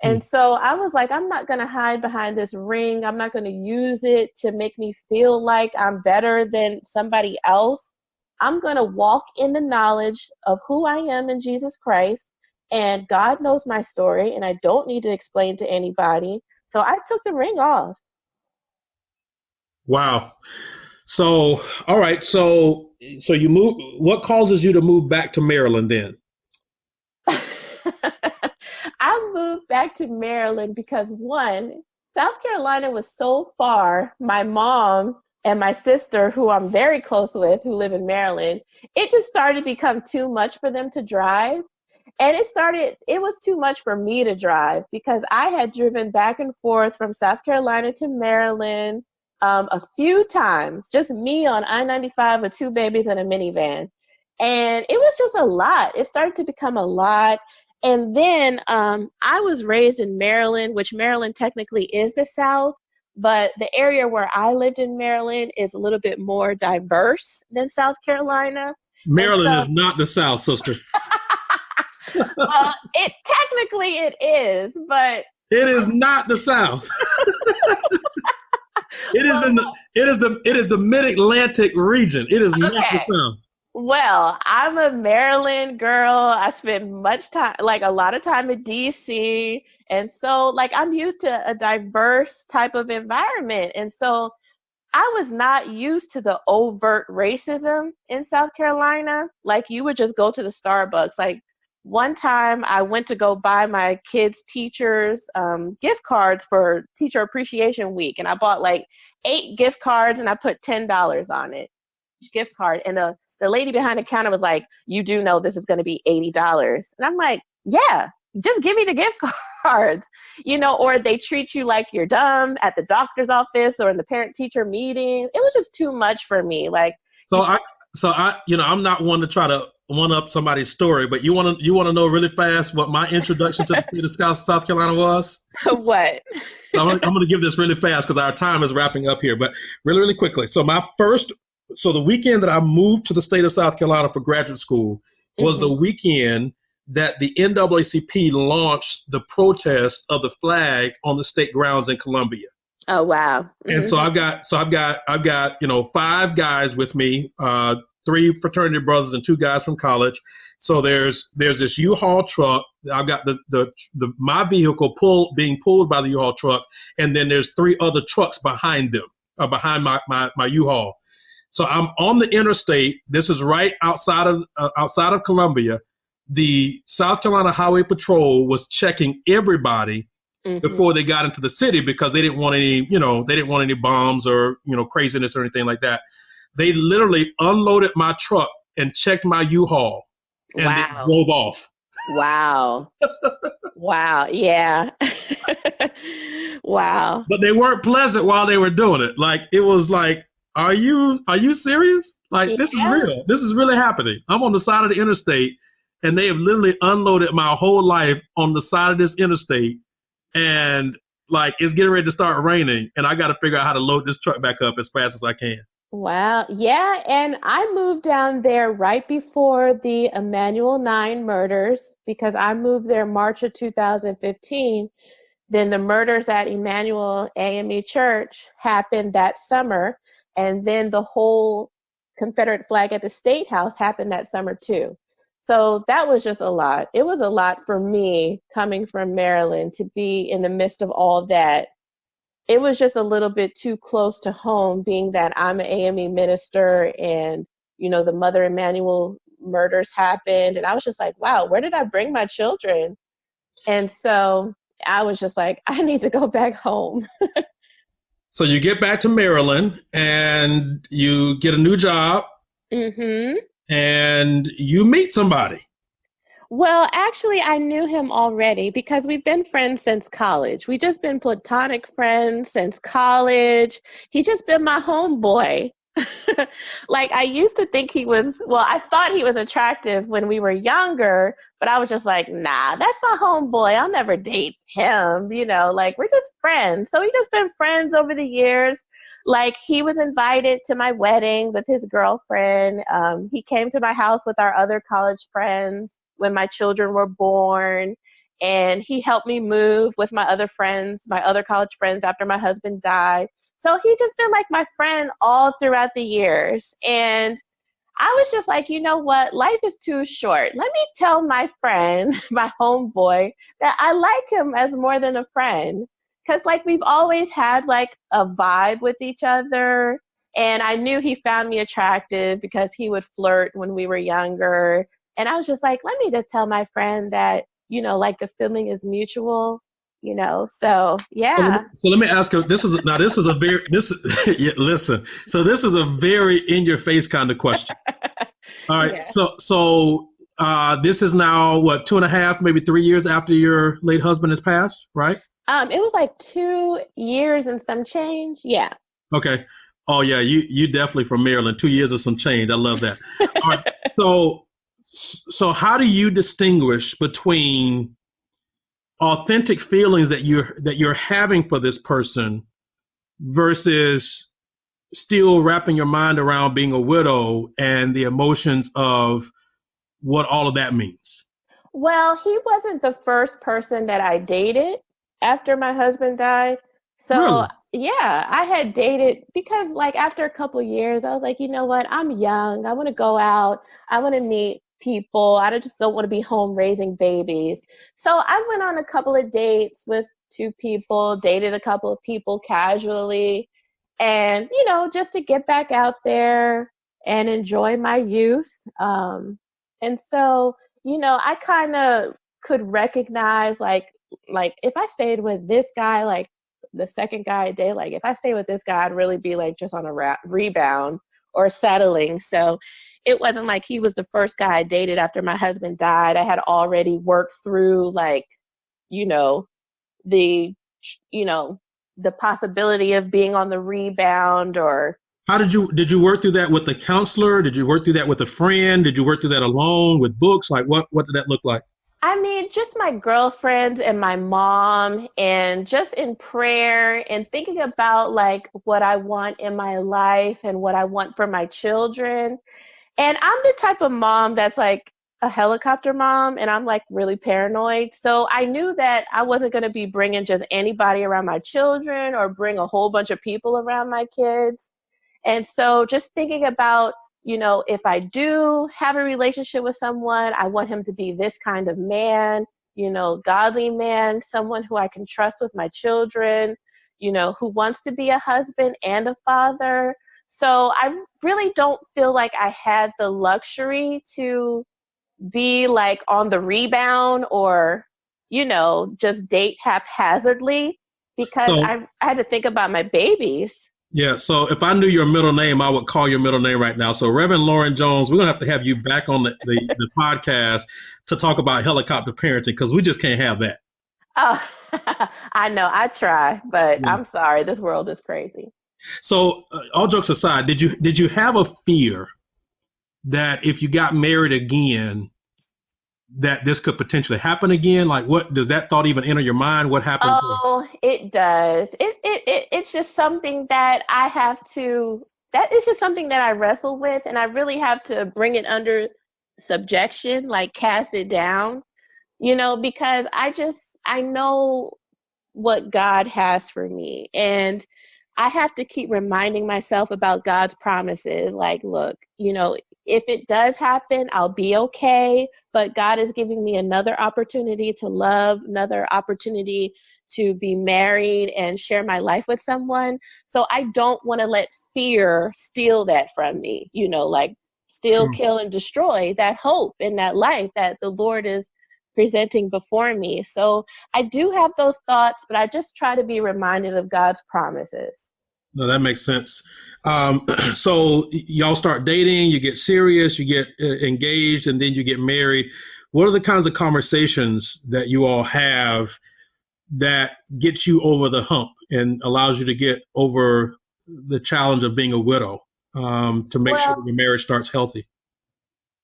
And so I was like, I'm not going to hide behind this ring. I'm not going to use it to make me feel like I'm better than somebody else. I'm going to walk in the knowledge of who I am in Jesus Christ And God knows my story, and I don't need to explain to anybody. So I took the ring off. Wow. So, all right. So you move. What causes you to move back to Maryland then? I moved back to Maryland because, one, South Carolina was so far. My mom and my sister, who I'm very close with, who live in Maryland, it just started to become too much for them to drive. And it was too much for me to drive because I had driven back and forth from South Carolina to Maryland a few times, just me on I-95 with two babies and a minivan. And it was just a lot. It started to become a lot. And then I was raised in Maryland, which Maryland technically is the South, but the area where I lived in Maryland is a little bit more diverse than South Carolina. Maryland is not the South, sister. It technically it is, but it is not the South. It is the Mid-Atlantic region. It is not the South. Well, I'm a Maryland girl. I spent a lot of time in DC. And so I'm used to a diverse type of environment. And so I was not used to the overt racism in South Carolina. Like, you would just go to the Starbucks. Like, one time I went to go buy my kids' teachers gift cards for Teacher Appreciation Week. And I bought 8 gift cards and I put $10 on it, each gift card. And the lady behind the counter was like, "You do know this is going to be $80. And I'm like, yeah, just give me the gift cards, or they treat you like you're dumb at the doctor's office or in the parent-teacher meeting. It was just too much for me. I'm not one to try to one up somebody's story, but you want to know really fast what my introduction to the state of South Carolina was? What? I'm going to give this really fast because our time is wrapping up here, but really, really quickly. So the weekend that I moved to the state of South Carolina for graduate school was the weekend that the NAACP launched the protest of the flag on the state grounds in Columbia. Oh, wow. Mm-hmm. And so I've got 5 guys with me, 3 fraternity brothers and 2 guys from college. So there's this U-Haul truck. I've got my vehicle being pulled by the U-Haul truck, and then there's 3 other trucks behind them, behind my U-Haul. So I'm on the interstate. This is right outside of Columbia. The South Carolina Highway Patrol was checking everybody before they got into the city because they didn't want any bombs or craziness or anything like that. They literally unloaded my truck and checked my U-Haul and then drove off. Wow. Wow. Yeah. Wow. But they weren't pleasant while they were doing it. It was like, are you serious? This is real. This is really happening. I'm on the side of the interstate and they have literally unloaded my whole life on the side of this interstate. And it's getting ready to start raining and I got to figure out how to load this truck back up as fast as I can. Wow. Yeah. And I moved down there right before the Emanuel 9 murders because I moved there March of 2015. Then the murders at Emmanuel AME Church happened that summer. And then the whole Confederate flag at the State House happened that summer too. So that was just a lot. It was a lot for me coming from Maryland to be in the midst of all that. It was just a little bit too close to home, being that I'm an AME minister and, the Mother Emanuel murders happened. And I was just like, wow, where did I bring my children? And so I was just like, I need to go back home. So you get back to Maryland and you get a new job and you meet somebody. Well, actually, I knew him already because we've been friends since college. We've just been platonic friends since college. He's just been my homeboy. I used to think I thought he was attractive when we were younger, but I was just like, nah, that's my homeboy. I'll never date him. We're just friends. So we've just been friends over the years. He was invited to my wedding with his girlfriend. He came to my house with our other college friends when my children were born. And he helped me move with my other college friends after my husband died. So he's just been my friend all throughout the years. And I was just like, you know what? Life is too short. Let me tell my friend, my homeboy, that I like him as more than a friend. Because like we've always had like a vibe with each other. And I knew he found me attractive because he would flirt when we were younger. And I was just like, let me just tell my friend that, like the feeling is mutual, so yeah. So let me ask you, this is a very, yeah, listen, so this is a very in your face kind of question. All right. Yeah. So this is now what, 2.5, maybe 3 years after your late husband has passed, right? It was like 2 years and some change. Yeah. Okay. Oh yeah. You definitely from Maryland, 2 years and some change. I love that. All right. So how do you distinguish between authentic feelings that you're having for this person versus still wrapping your mind around being a widow and the emotions of what all of that means? Well, he wasn't the first person that I dated after my husband died. So, Really? yeah, I had dated because, like, after a couple years, I was like, you know what? I'm young. I want to go out. I want to meet people. I just don't want to be home raising babies. So, I went on a couple of dates with 2 people, dated a couple of people casually, and, just to get back out there and enjoy my youth. And so, I kind of could recognize like if I stayed with this guy, like the second guy I dated, like if I stayed with this guy, I'd really be like just on a rebound or settling. So it wasn't like he was the first guy I dated after my husband died. I had already worked through like, you know, the, the possibility of being on the rebound or. How did you work through that with a counselor? Did you work through that with a friend? Did you work through that alone with books? Like what did that look like? I mean, just my girlfriends and my mom, and just in prayer and thinking about like what I want in my life and what I want for my children. And I'm the type of mom that's like a helicopter mom, and I'm like really paranoid. So I knew that I wasn't going to be bringing just anybody around my children or bring a whole bunch of people around my kids. And so just thinking about, if I do have a relationship with someone, I want him to be this kind of man, godly man, someone who I can trust with my children, who wants to be a husband and a father. So I really don't feel like I had the luxury to be like on the rebound or, just date haphazardly because So I had to think about my babies. yeah, so if I knew your middle name, I would call your middle name right now. So Reverend Lauren Jones, we're gonna have you back on the podcast to talk about helicopter parenting because we just can't have that. Oh, I know. I try, but Yeah. I'm sorry. This world is crazy. So all jokes aside, did you have a fear that if you got married again, that this could potentially happen again? Like, what does that thought even enter your mind? What happens? Oh, it does. It's just something that I have to, that is just something that I wrestle with, and I really have to bring it under subjection, like cast it down, because I know what God has for me. And I have to keep reminding myself about God's promises. Like, look, if it does happen, I'll be okay. But God is giving me another opportunity to love, another opportunity to be married and share my life with someone. So I don't want to let fear steal that from me, like steal, kill, and destroy that hope and that life that the Lord is presenting before me. So I do have those thoughts, but I just try to be reminded of God's promises. No, that makes sense. So y'all start dating, you get serious, you get engaged, and then you get married. What are the kinds of conversations that you all have that gets you over the hump and allows you to get over the challenge of being a widow to make sure that your marriage starts healthy?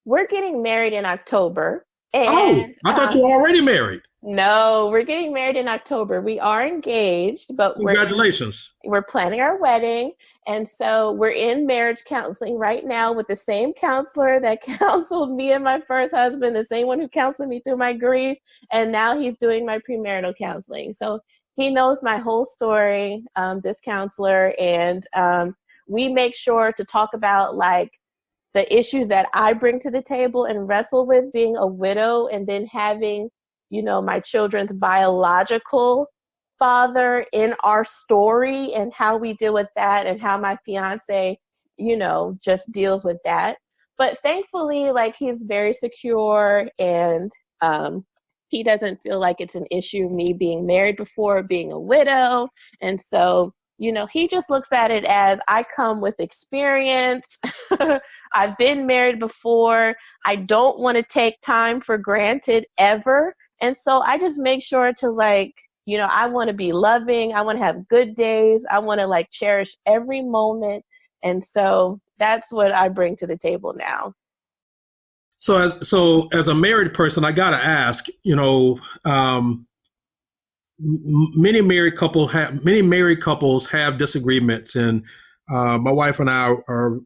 We're getting married in October. And, I thought you were already married. No, we're getting married in October. We are engaged, but congratulations. We're planning our wedding. And so we're in marriage counseling right now with the same counselor that counseled me and my first husband, the same one who counseled me through my grief. And now he's doing my premarital counseling. So he knows my whole story, this counselor. And we make sure to talk about like the issues that I bring to the table and wrestle with being a widow, and then having, my children's biological father in our story, and how we deal with that, and how my fiance, just deals with that. But thankfully, like, he's very secure, and he doesn't feel like it's an issue, me being married before, being a widow. And so, he just looks at it as, I come with experience. I've been married before. I don't want to take time for granted ever. And so I just make sure to, like, I want to be loving. I want to have good days. I want to, like, cherish every moment. And so that's what I bring to the table now. So as a married person, I got to ask, many married couples have disagreements, and my wife and I are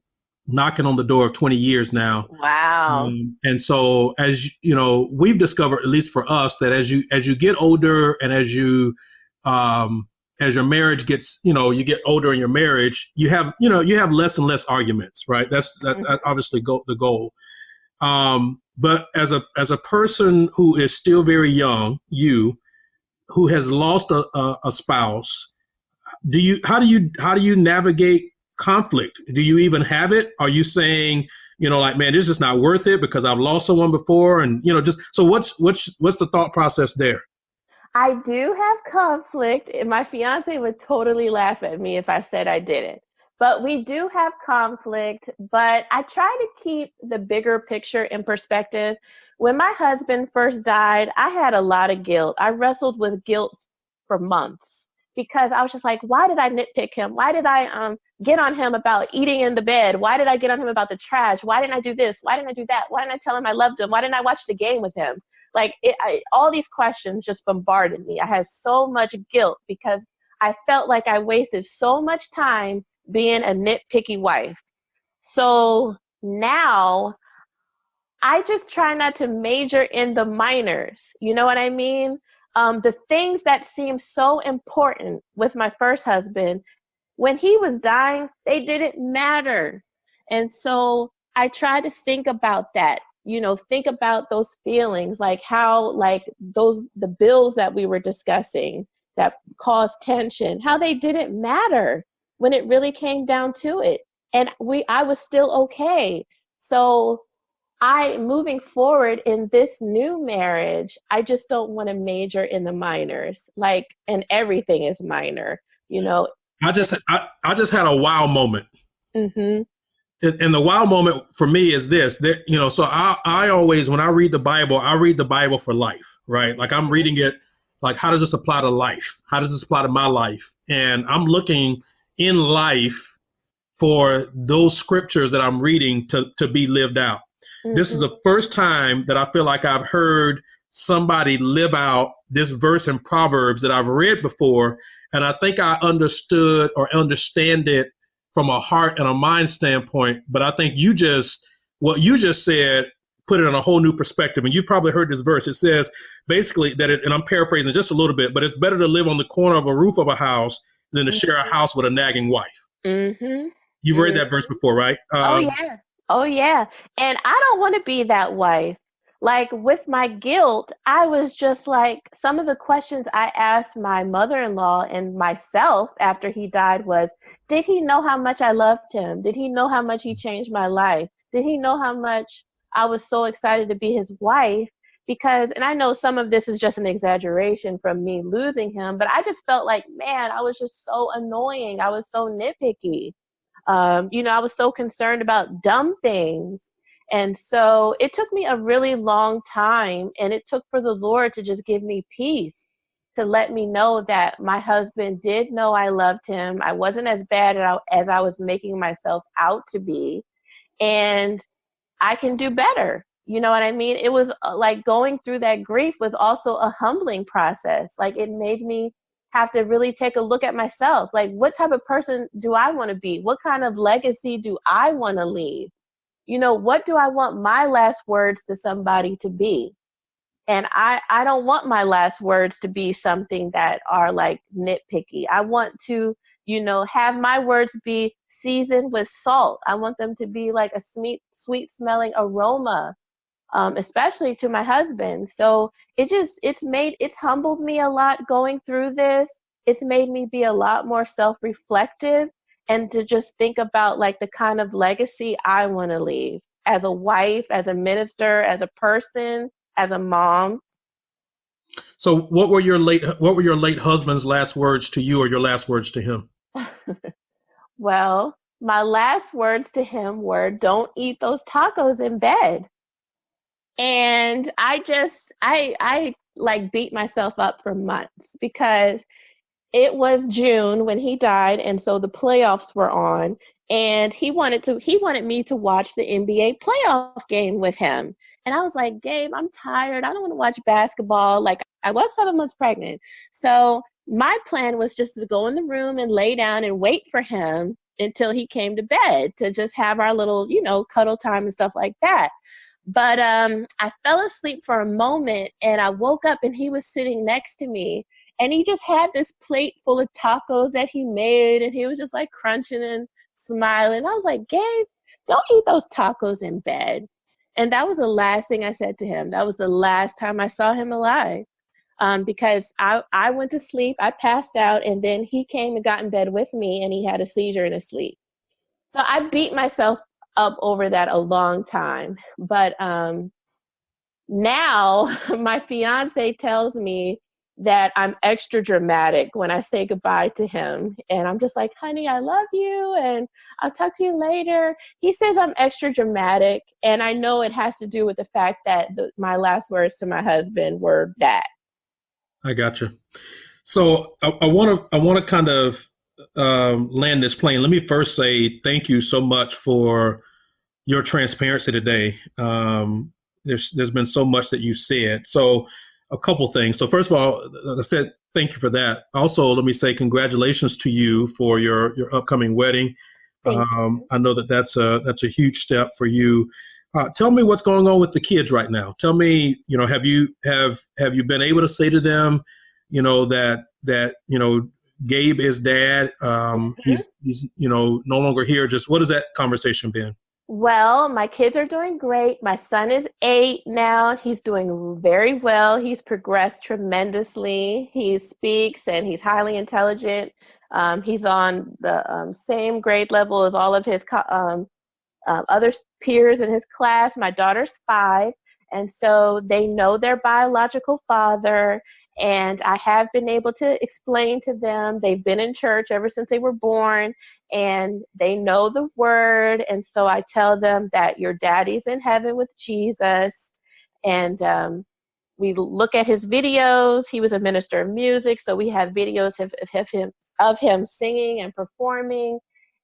knocking on the door of 20 years now. Wow. And so, as we've discovered, at least for us, that as you get older, and as your marriage gets, you get older in your marriage, you have less and less arguments, right? That's obviously the goal. But as a person who is still very young, who has lost a spouse, how do you navigate conflict? Do you even have it? Are you saying, like, man, this is not worth it because I've lost someone before? And, so what's the thought process there? I do have conflict, and my fiance would totally laugh at me if I said I didn't. But we do have conflict, but I try to keep the bigger picture in perspective. When my husband first died, I had a lot of guilt. I wrestled with guilt for months because I was just like, why did I nitpick him? Why did I get on him about eating in the bed? Why did I get on him about the trash? Why didn't I do this? Why didn't I do that? Why didn't I tell him I loved him? Why didn't I watch the game with him? Like, all these questions just bombarded me. I had so much guilt because I felt like I wasted so much time being a nitpicky wife. So now I just try not to major in the minors. You know what I mean? The things that seem so important with my first husband, when he was dying, they didn't matter. And so I try to think about that, think about those feelings, like how, like the bills that we were discussing that caused tension, how they didn't matter when it really came down to it. And I was still okay. So moving forward in this new marriage, I just don't want to major in the minors, like, and everything is minor, I just had a wow moment. Mm-hmm. And the wow moment for me is this, that, so I always, when I read the Bible for life, right? Like, I'm reading it, like, how does this apply to life? How does this apply to my life? And I'm looking in life for those scriptures that I'm reading to be lived out. Mm-hmm. This is the first time that I feel like I've heard somebody live out this verse in Proverbs that I've read before. And I think I understood or understand it from a heart and a mind standpoint. But I think what you just said put it in a whole new perspective. And you've probably heard this verse. It says basically that and I'm paraphrasing just a little bit, but it's better to live on the corner of a roof of a house than to share a house with a nagging wife. Mm-hmm. You've read that verse before, right? Oh, yeah. And I don't want to be that wife. Like, with my guilt, I was just like, some of the questions I asked my mother-in-law and myself after he died was, did he know how much I loved him? Did he know how much he changed my life? Did he know how much I was so excited to be his wife? Because, and I know some of this is just an exaggeration from me losing him, but I just felt like, man, I was just so annoying. I was so nitpicky. I was so concerned about dumb things. And so it took me a really long time, and it took for the Lord to just give me peace, to let me know that my husband did know I loved him. I wasn't as bad as I was making myself out to be, and I can do better. You know what I mean? It was like going through that grief was also a humbling process. Like, it made me have to really take a look at myself. Like, what type of person do I want to be? What kind of legacy do I want to leave? What do I want my last words to somebody to be? And I don't want my last words to be something that are like nitpicky. I want to, have my words be seasoned with salt. I want them to be like a sweet smelling aroma, especially to my husband. So it's humbled me a lot going through this. It's made me be a lot more self-reflective and to just think about like the kind of legacy I want to leave as a wife, as a minister, as a person, as a mom. So what were your late husband's last words to you, or your last words to him? Well, my last words to him were, "Don't eat those tacos in bed." And I like beat myself up for months because it was June when he died, and so the playoffs were on, and he wanted me to watch the NBA playoff game with him. And I was like, "Gabe, I'm tired. I don't want to watch basketball." Like, I was 7 months pregnant. So my plan was just to go in the room and lay down and wait for him until he came to bed to just have our little, cuddle time and stuff like that. But I fell asleep for a moment, and I woke up and he was sitting next to me, and he just had this plate full of tacos that he made, and he was just like crunching and smiling. I was like, "Gabe, don't eat those tacos in bed." And that was the last thing I said to him. That was the last time I saw him alive, because I went to sleep, I passed out, and then he came and got in bed with me, and he had a seizure in his sleep. So I beat myself up over that a long time. But now my fiance tells me that I'm extra dramatic when I say goodbye to him. And I'm just like, "Honey, I love you, and I'll talk to you later." He says I'm extra dramatic, and I know it has to do with the fact that my last words to my husband were that. I gotcha. So I want to kind of land this plane. Let me first say thank you so much for your transparency today. There's been so much that you said. So a couple things. So first of all, I said thank you for that. Also, let me say congratulations to you for your upcoming wedding. I know that's a huge step for you. Tell me what's going on with the kids right now. Tell me, have you been able to say to them, that Gabe is dad. He's no longer here. Just what has that conversation been? Well, my kids are doing great. My son is 8 now. He's doing very well. He's progressed tremendously. He speaks and he's highly intelligent. He's on the same grade level as all of his other peers in his class. My daughter's 5, and so they know their biological father. And I have been able to explain to them, they've been in church ever since they were born, and they know the word. And so I tell them that your daddy's in heaven with Jesus. And we look at his videos. He was a minister of music, so we have videos of him singing and performing.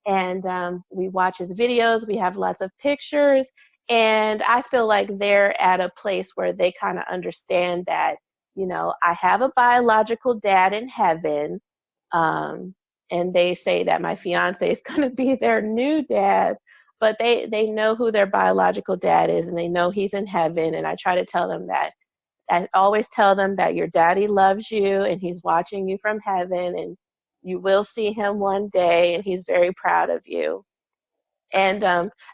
And we watch his videos. We have lots of pictures. And I feel like they're at a place where they kind of understand that, I have a biological dad in heaven. And they say that my fiance is going to be their new dad, but they know who their biological dad is, and they know he's in heaven. And I try to tell them that. I always tell them that your daddy loves you, and he's watching you from heaven, and you will see him one day, and he's very proud of you. And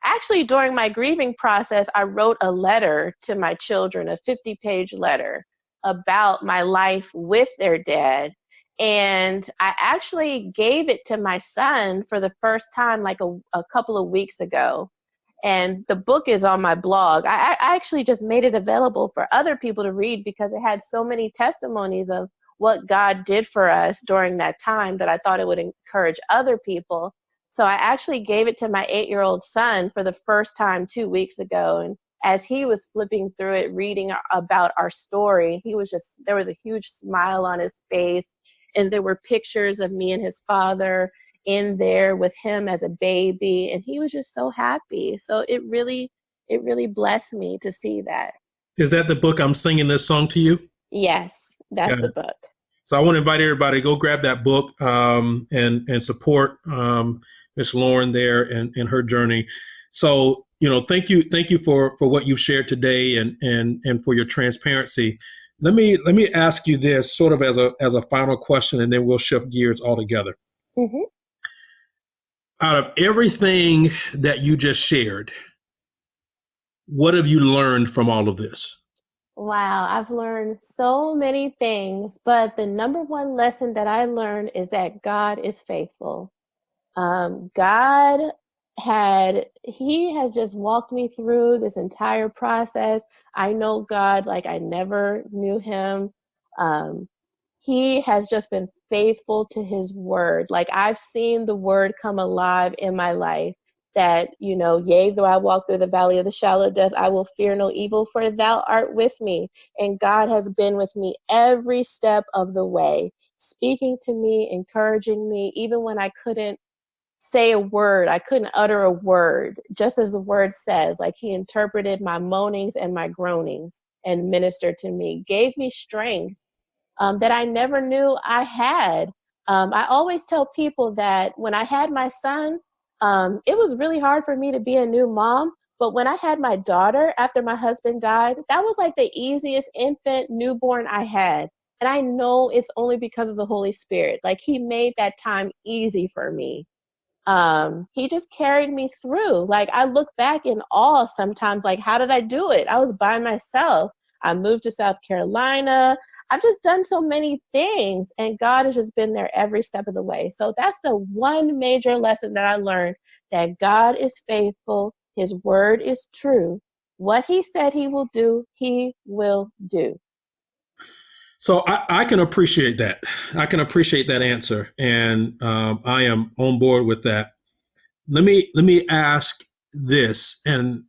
actually, during my grieving process, I wrote a letter to my children, a 50-page letter about my life with their dad. And I actually gave it to my son for the first time like a couple of weeks ago. And the book is on my blog. I actually just made it available for other people to read because it had so many testimonies of what God did for us during that time that I thought it would encourage other people. So I actually gave it to my 8-year-old son for the first time 2 weeks ago. And as he was flipping through it, reading about our story, there was a huge smile on his face. And there were pictures of me and his father in there with him as a baby. And he was just so happy. So it really blessed me to see that. Is that the book, I'm Singing This Song to You? Yes, that's the book. So I want to invite everybody to go grab that book and support Miss Lauren there and her journey. So, thank you for what you've shared today and for your transparency. Let me ask you this sort of as a final question, and then we'll shift gears altogether. Mm-hmm. Out of everything that you just shared, what have you learned from all of this? Wow, I've learned so many things, but the number one lesson that I learned is that God is faithful. God He has just walked me through this entire process. I know God like I never knew him. Um, he has just been faithful to his word. Like I've seen the word come alive in my life that, yea, though I walk through the valley of the shadow of death, I will fear no evil, for thou art with me. And God has been with me every step of the way, speaking to me, encouraging me, even when I couldn't say a word, I couldn't utter a word, just as the word says. Like he interpreted my moanings and my groanings and ministered to me, gave me strength that I never knew I had. I always tell people that when I had my son, it was really hard for me to be a new mom. But when I had my daughter after my husband died, that was like the easiest infant newborn I had. And I know it's only because of the Holy Spirit. Like he made that time easy for me. He just carried me through. Like I look back in awe sometimes, like, how did I do it? I was by myself. I moved to South Carolina. I've just done so many things, and God has just been there every step of the way. So that's the one major lesson that I learned, that God is faithful. His word is true. What he said he will do, he will do. So I can appreciate that. I can appreciate that answer, and I am on board with that. Let me ask this, and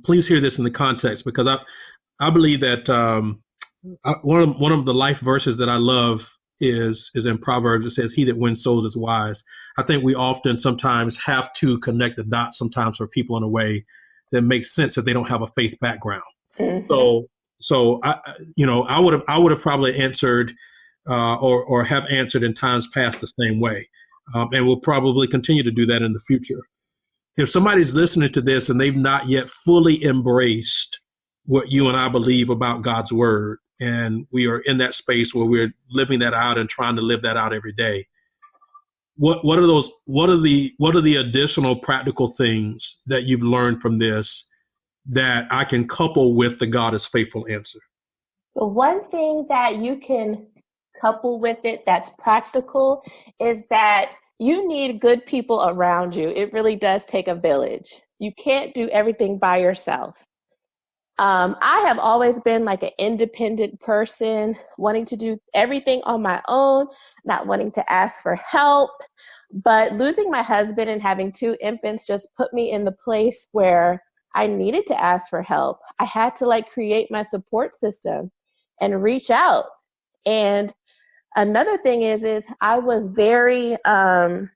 please hear this in the context, because I believe that one of the life verses that I love is in Proverbs. It says, "He that wins souls is wise." I think we often sometimes have to connect the dots sometimes for people in a way that makes sense if they don't have a faith background. Mm-hmm. So I would have probably answered or have answered in times past the same way, and will probably continue to do that in the future. If somebody's listening to this and they've not yet fully embraced what you and I believe about God's word, and we are in that space where we're living that out and trying to live that out every day, what are the additional practical things that you've learned from this that I can couple with the God is faithful answer? The one thing that you can couple with it that's practical is that you need good people around you. It really does take a village. You can't do everything by yourself. I have always been like an independent person, wanting to do everything on my own, not wanting to ask for help. But losing my husband and having two infants just put me in the place where I needed to ask for help. I had to like create my support system and reach out. And another thing is I was very, in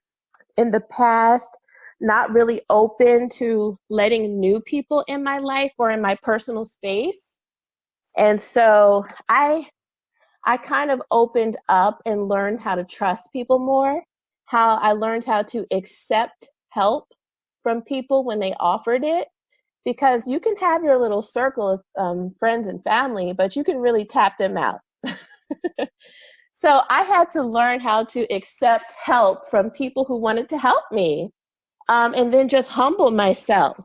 the past, not really open to letting new people in my life or in my personal space. And so I kind of opened up and learned how to trust people more, how I learned how to accept help from people when they offered it, because you can have your little circle of friends and family, but you can really tap them out. So I had to learn how to accept help from people who wanted to help me, and then just humble myself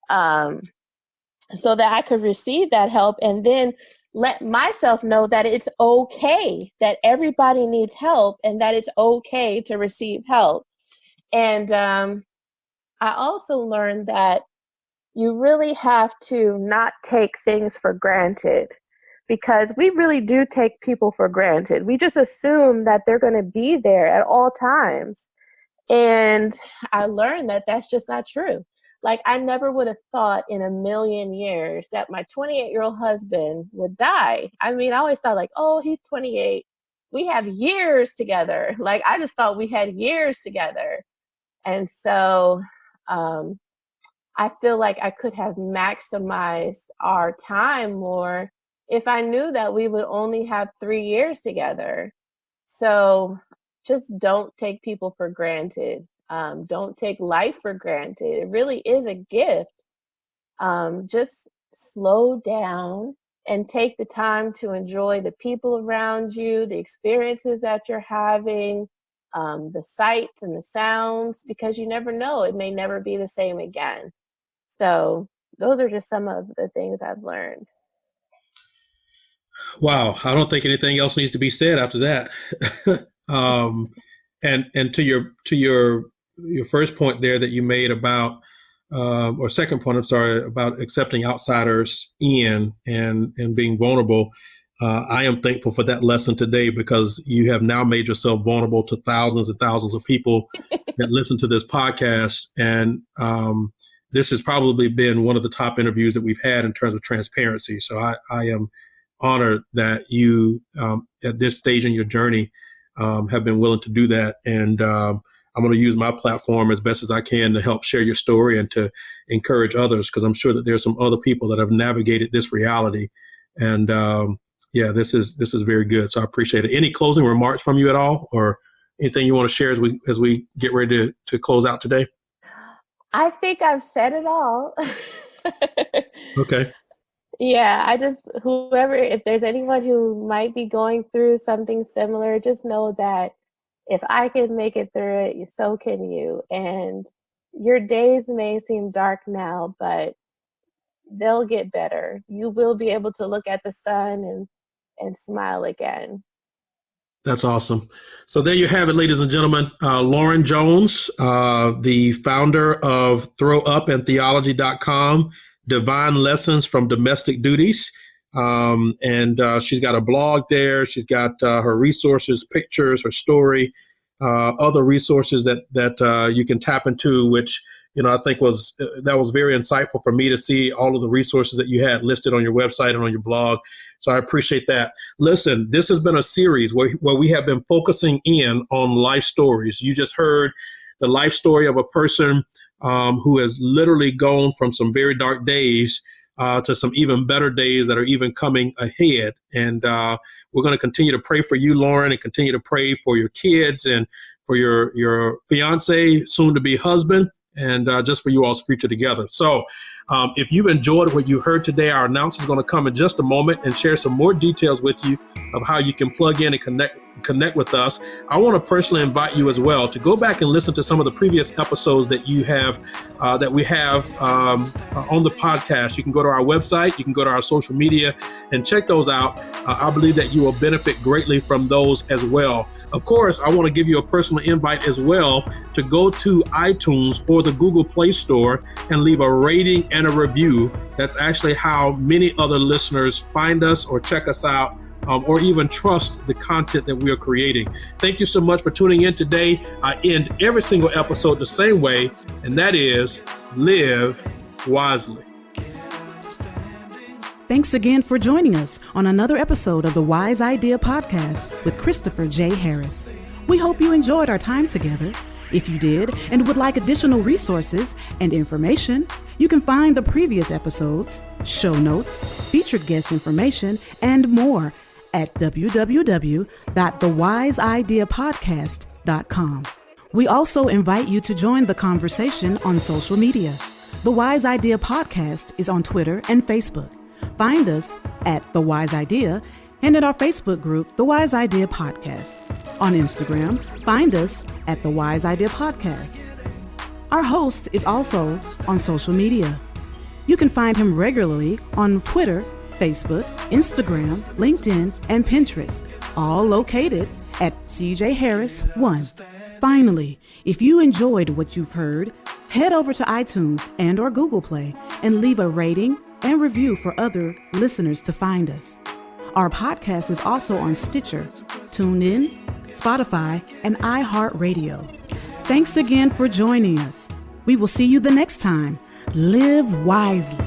um, so that I could receive that help, and then let myself know that it's okay, that everybody needs help, and that it's okay to receive help. And I also learned that you really have to not take things for granted, because we really do take people for granted. We just assume that they're going to be there at all times. And I learned that that's just not true. Like, I never would have thought in a million years that my 28-year-old husband would die. I mean, I always thought like, oh, he's 28. We have years together. Like, I just thought we had years together. And so I feel like I could have maximized our time more if I knew that we would only have 3 years together. So just don't take people for granted. Don't take life for granted. It really is a gift. Just slow down and take the time to enjoy the people around you, the experiences that you're having. the sights and the sounds, because you never know, it may never be the same again. So those are just some of the things I've learned. Wow, I don't think anything else needs to be said after that. And to your first point there that you made about, or second point, I'm sorry, about accepting outsiders in and being vulnerable. I am thankful for that lesson today, because you have now made yourself vulnerable to thousands and thousands of people that listen to this podcast. And this has probably been one of the top interviews that we've had in terms of transparency. So I am honored that you, at this stage in your journey, have been willing to do that. And I'm going to use my platform as best as I can to help share your story and to encourage others, because I'm sure that there's some other people that have navigated this reality. And yeah, this is very good. So I appreciate it. Any closing remarks from you at all, or anything you want to share as we get ready to close out today? I think I've said it all. Okay. Yeah, if there's anyone who might be going through something similar, just know that if I can make it through it, so can you. And your days may seem dark now, but they'll get better. You will be able to look at the sun and smile again. That's awesome. So there you have it, ladies and gentlemen. Lauren Jones, the founder of Throw Up and Theology.com, Divine Lessons from Domestic Duties. And she's got a blog there. She's got her resources, pictures, her story, other resources that you can tap into, which, I think was very insightful for me to see all of the resources that you had listed on your website and on your blog. So I appreciate that. Listen, this has been a series where we have been focusing in on life stories. You just heard the life story of a person who has literally gone from some very dark days to some even better days that are even coming ahead. And we're going to continue to pray for you, Lauren, and continue to pray for your kids and for your fiance, soon to be husband, and just for you all's future together. So if you've enjoyed what you heard today, our announcer is going to come in just a moment and share some more details with you of how you can plug in and connect with us. I want to personally invite you as well to go back and listen to some of the previous episodes that we have on the podcast. You can go to our website, you can go to our social media and check those out. I believe that you will benefit greatly from those as well. Of course, I want to give you a personal invite as well to go to iTunes or the Google Play Store and leave a rating and a review. That's actually how many other listeners find us or check us out, or even trust the content that we are creating. Thank you so much for tuning in today. I end every single episode the same way, and that is live wisely. Thanks again for joining us on another episode of the Wise Idea Podcast with Christopher J. Harris. We hope you enjoyed our time together. If you did and would like additional resources and information, you can find the previous episodes, show notes, featured guest information, and more at www.thewise.ideapodcast.com. We also invite you to join the conversation on social media. The Wise Idea Podcast is on Twitter and Facebook. Find us at The Wise Idea and at our Facebook group, The Wise Idea Podcast. On Instagram, find us at The Wise Idea Podcast. Our host is also on social media. You can find him regularly on Twitter, Facebook, Instagram, LinkedIn, and Pinterest, all located at CJ Harris 1. Finally, if you enjoyed what you've heard, head over to iTunes and or Google Play and leave a rating and review for other listeners to find us. Our podcast is also on Stitcher, TuneIn, Spotify, and iHeartRadio. Thanks again for joining us. We will see you the next time. Live wisely.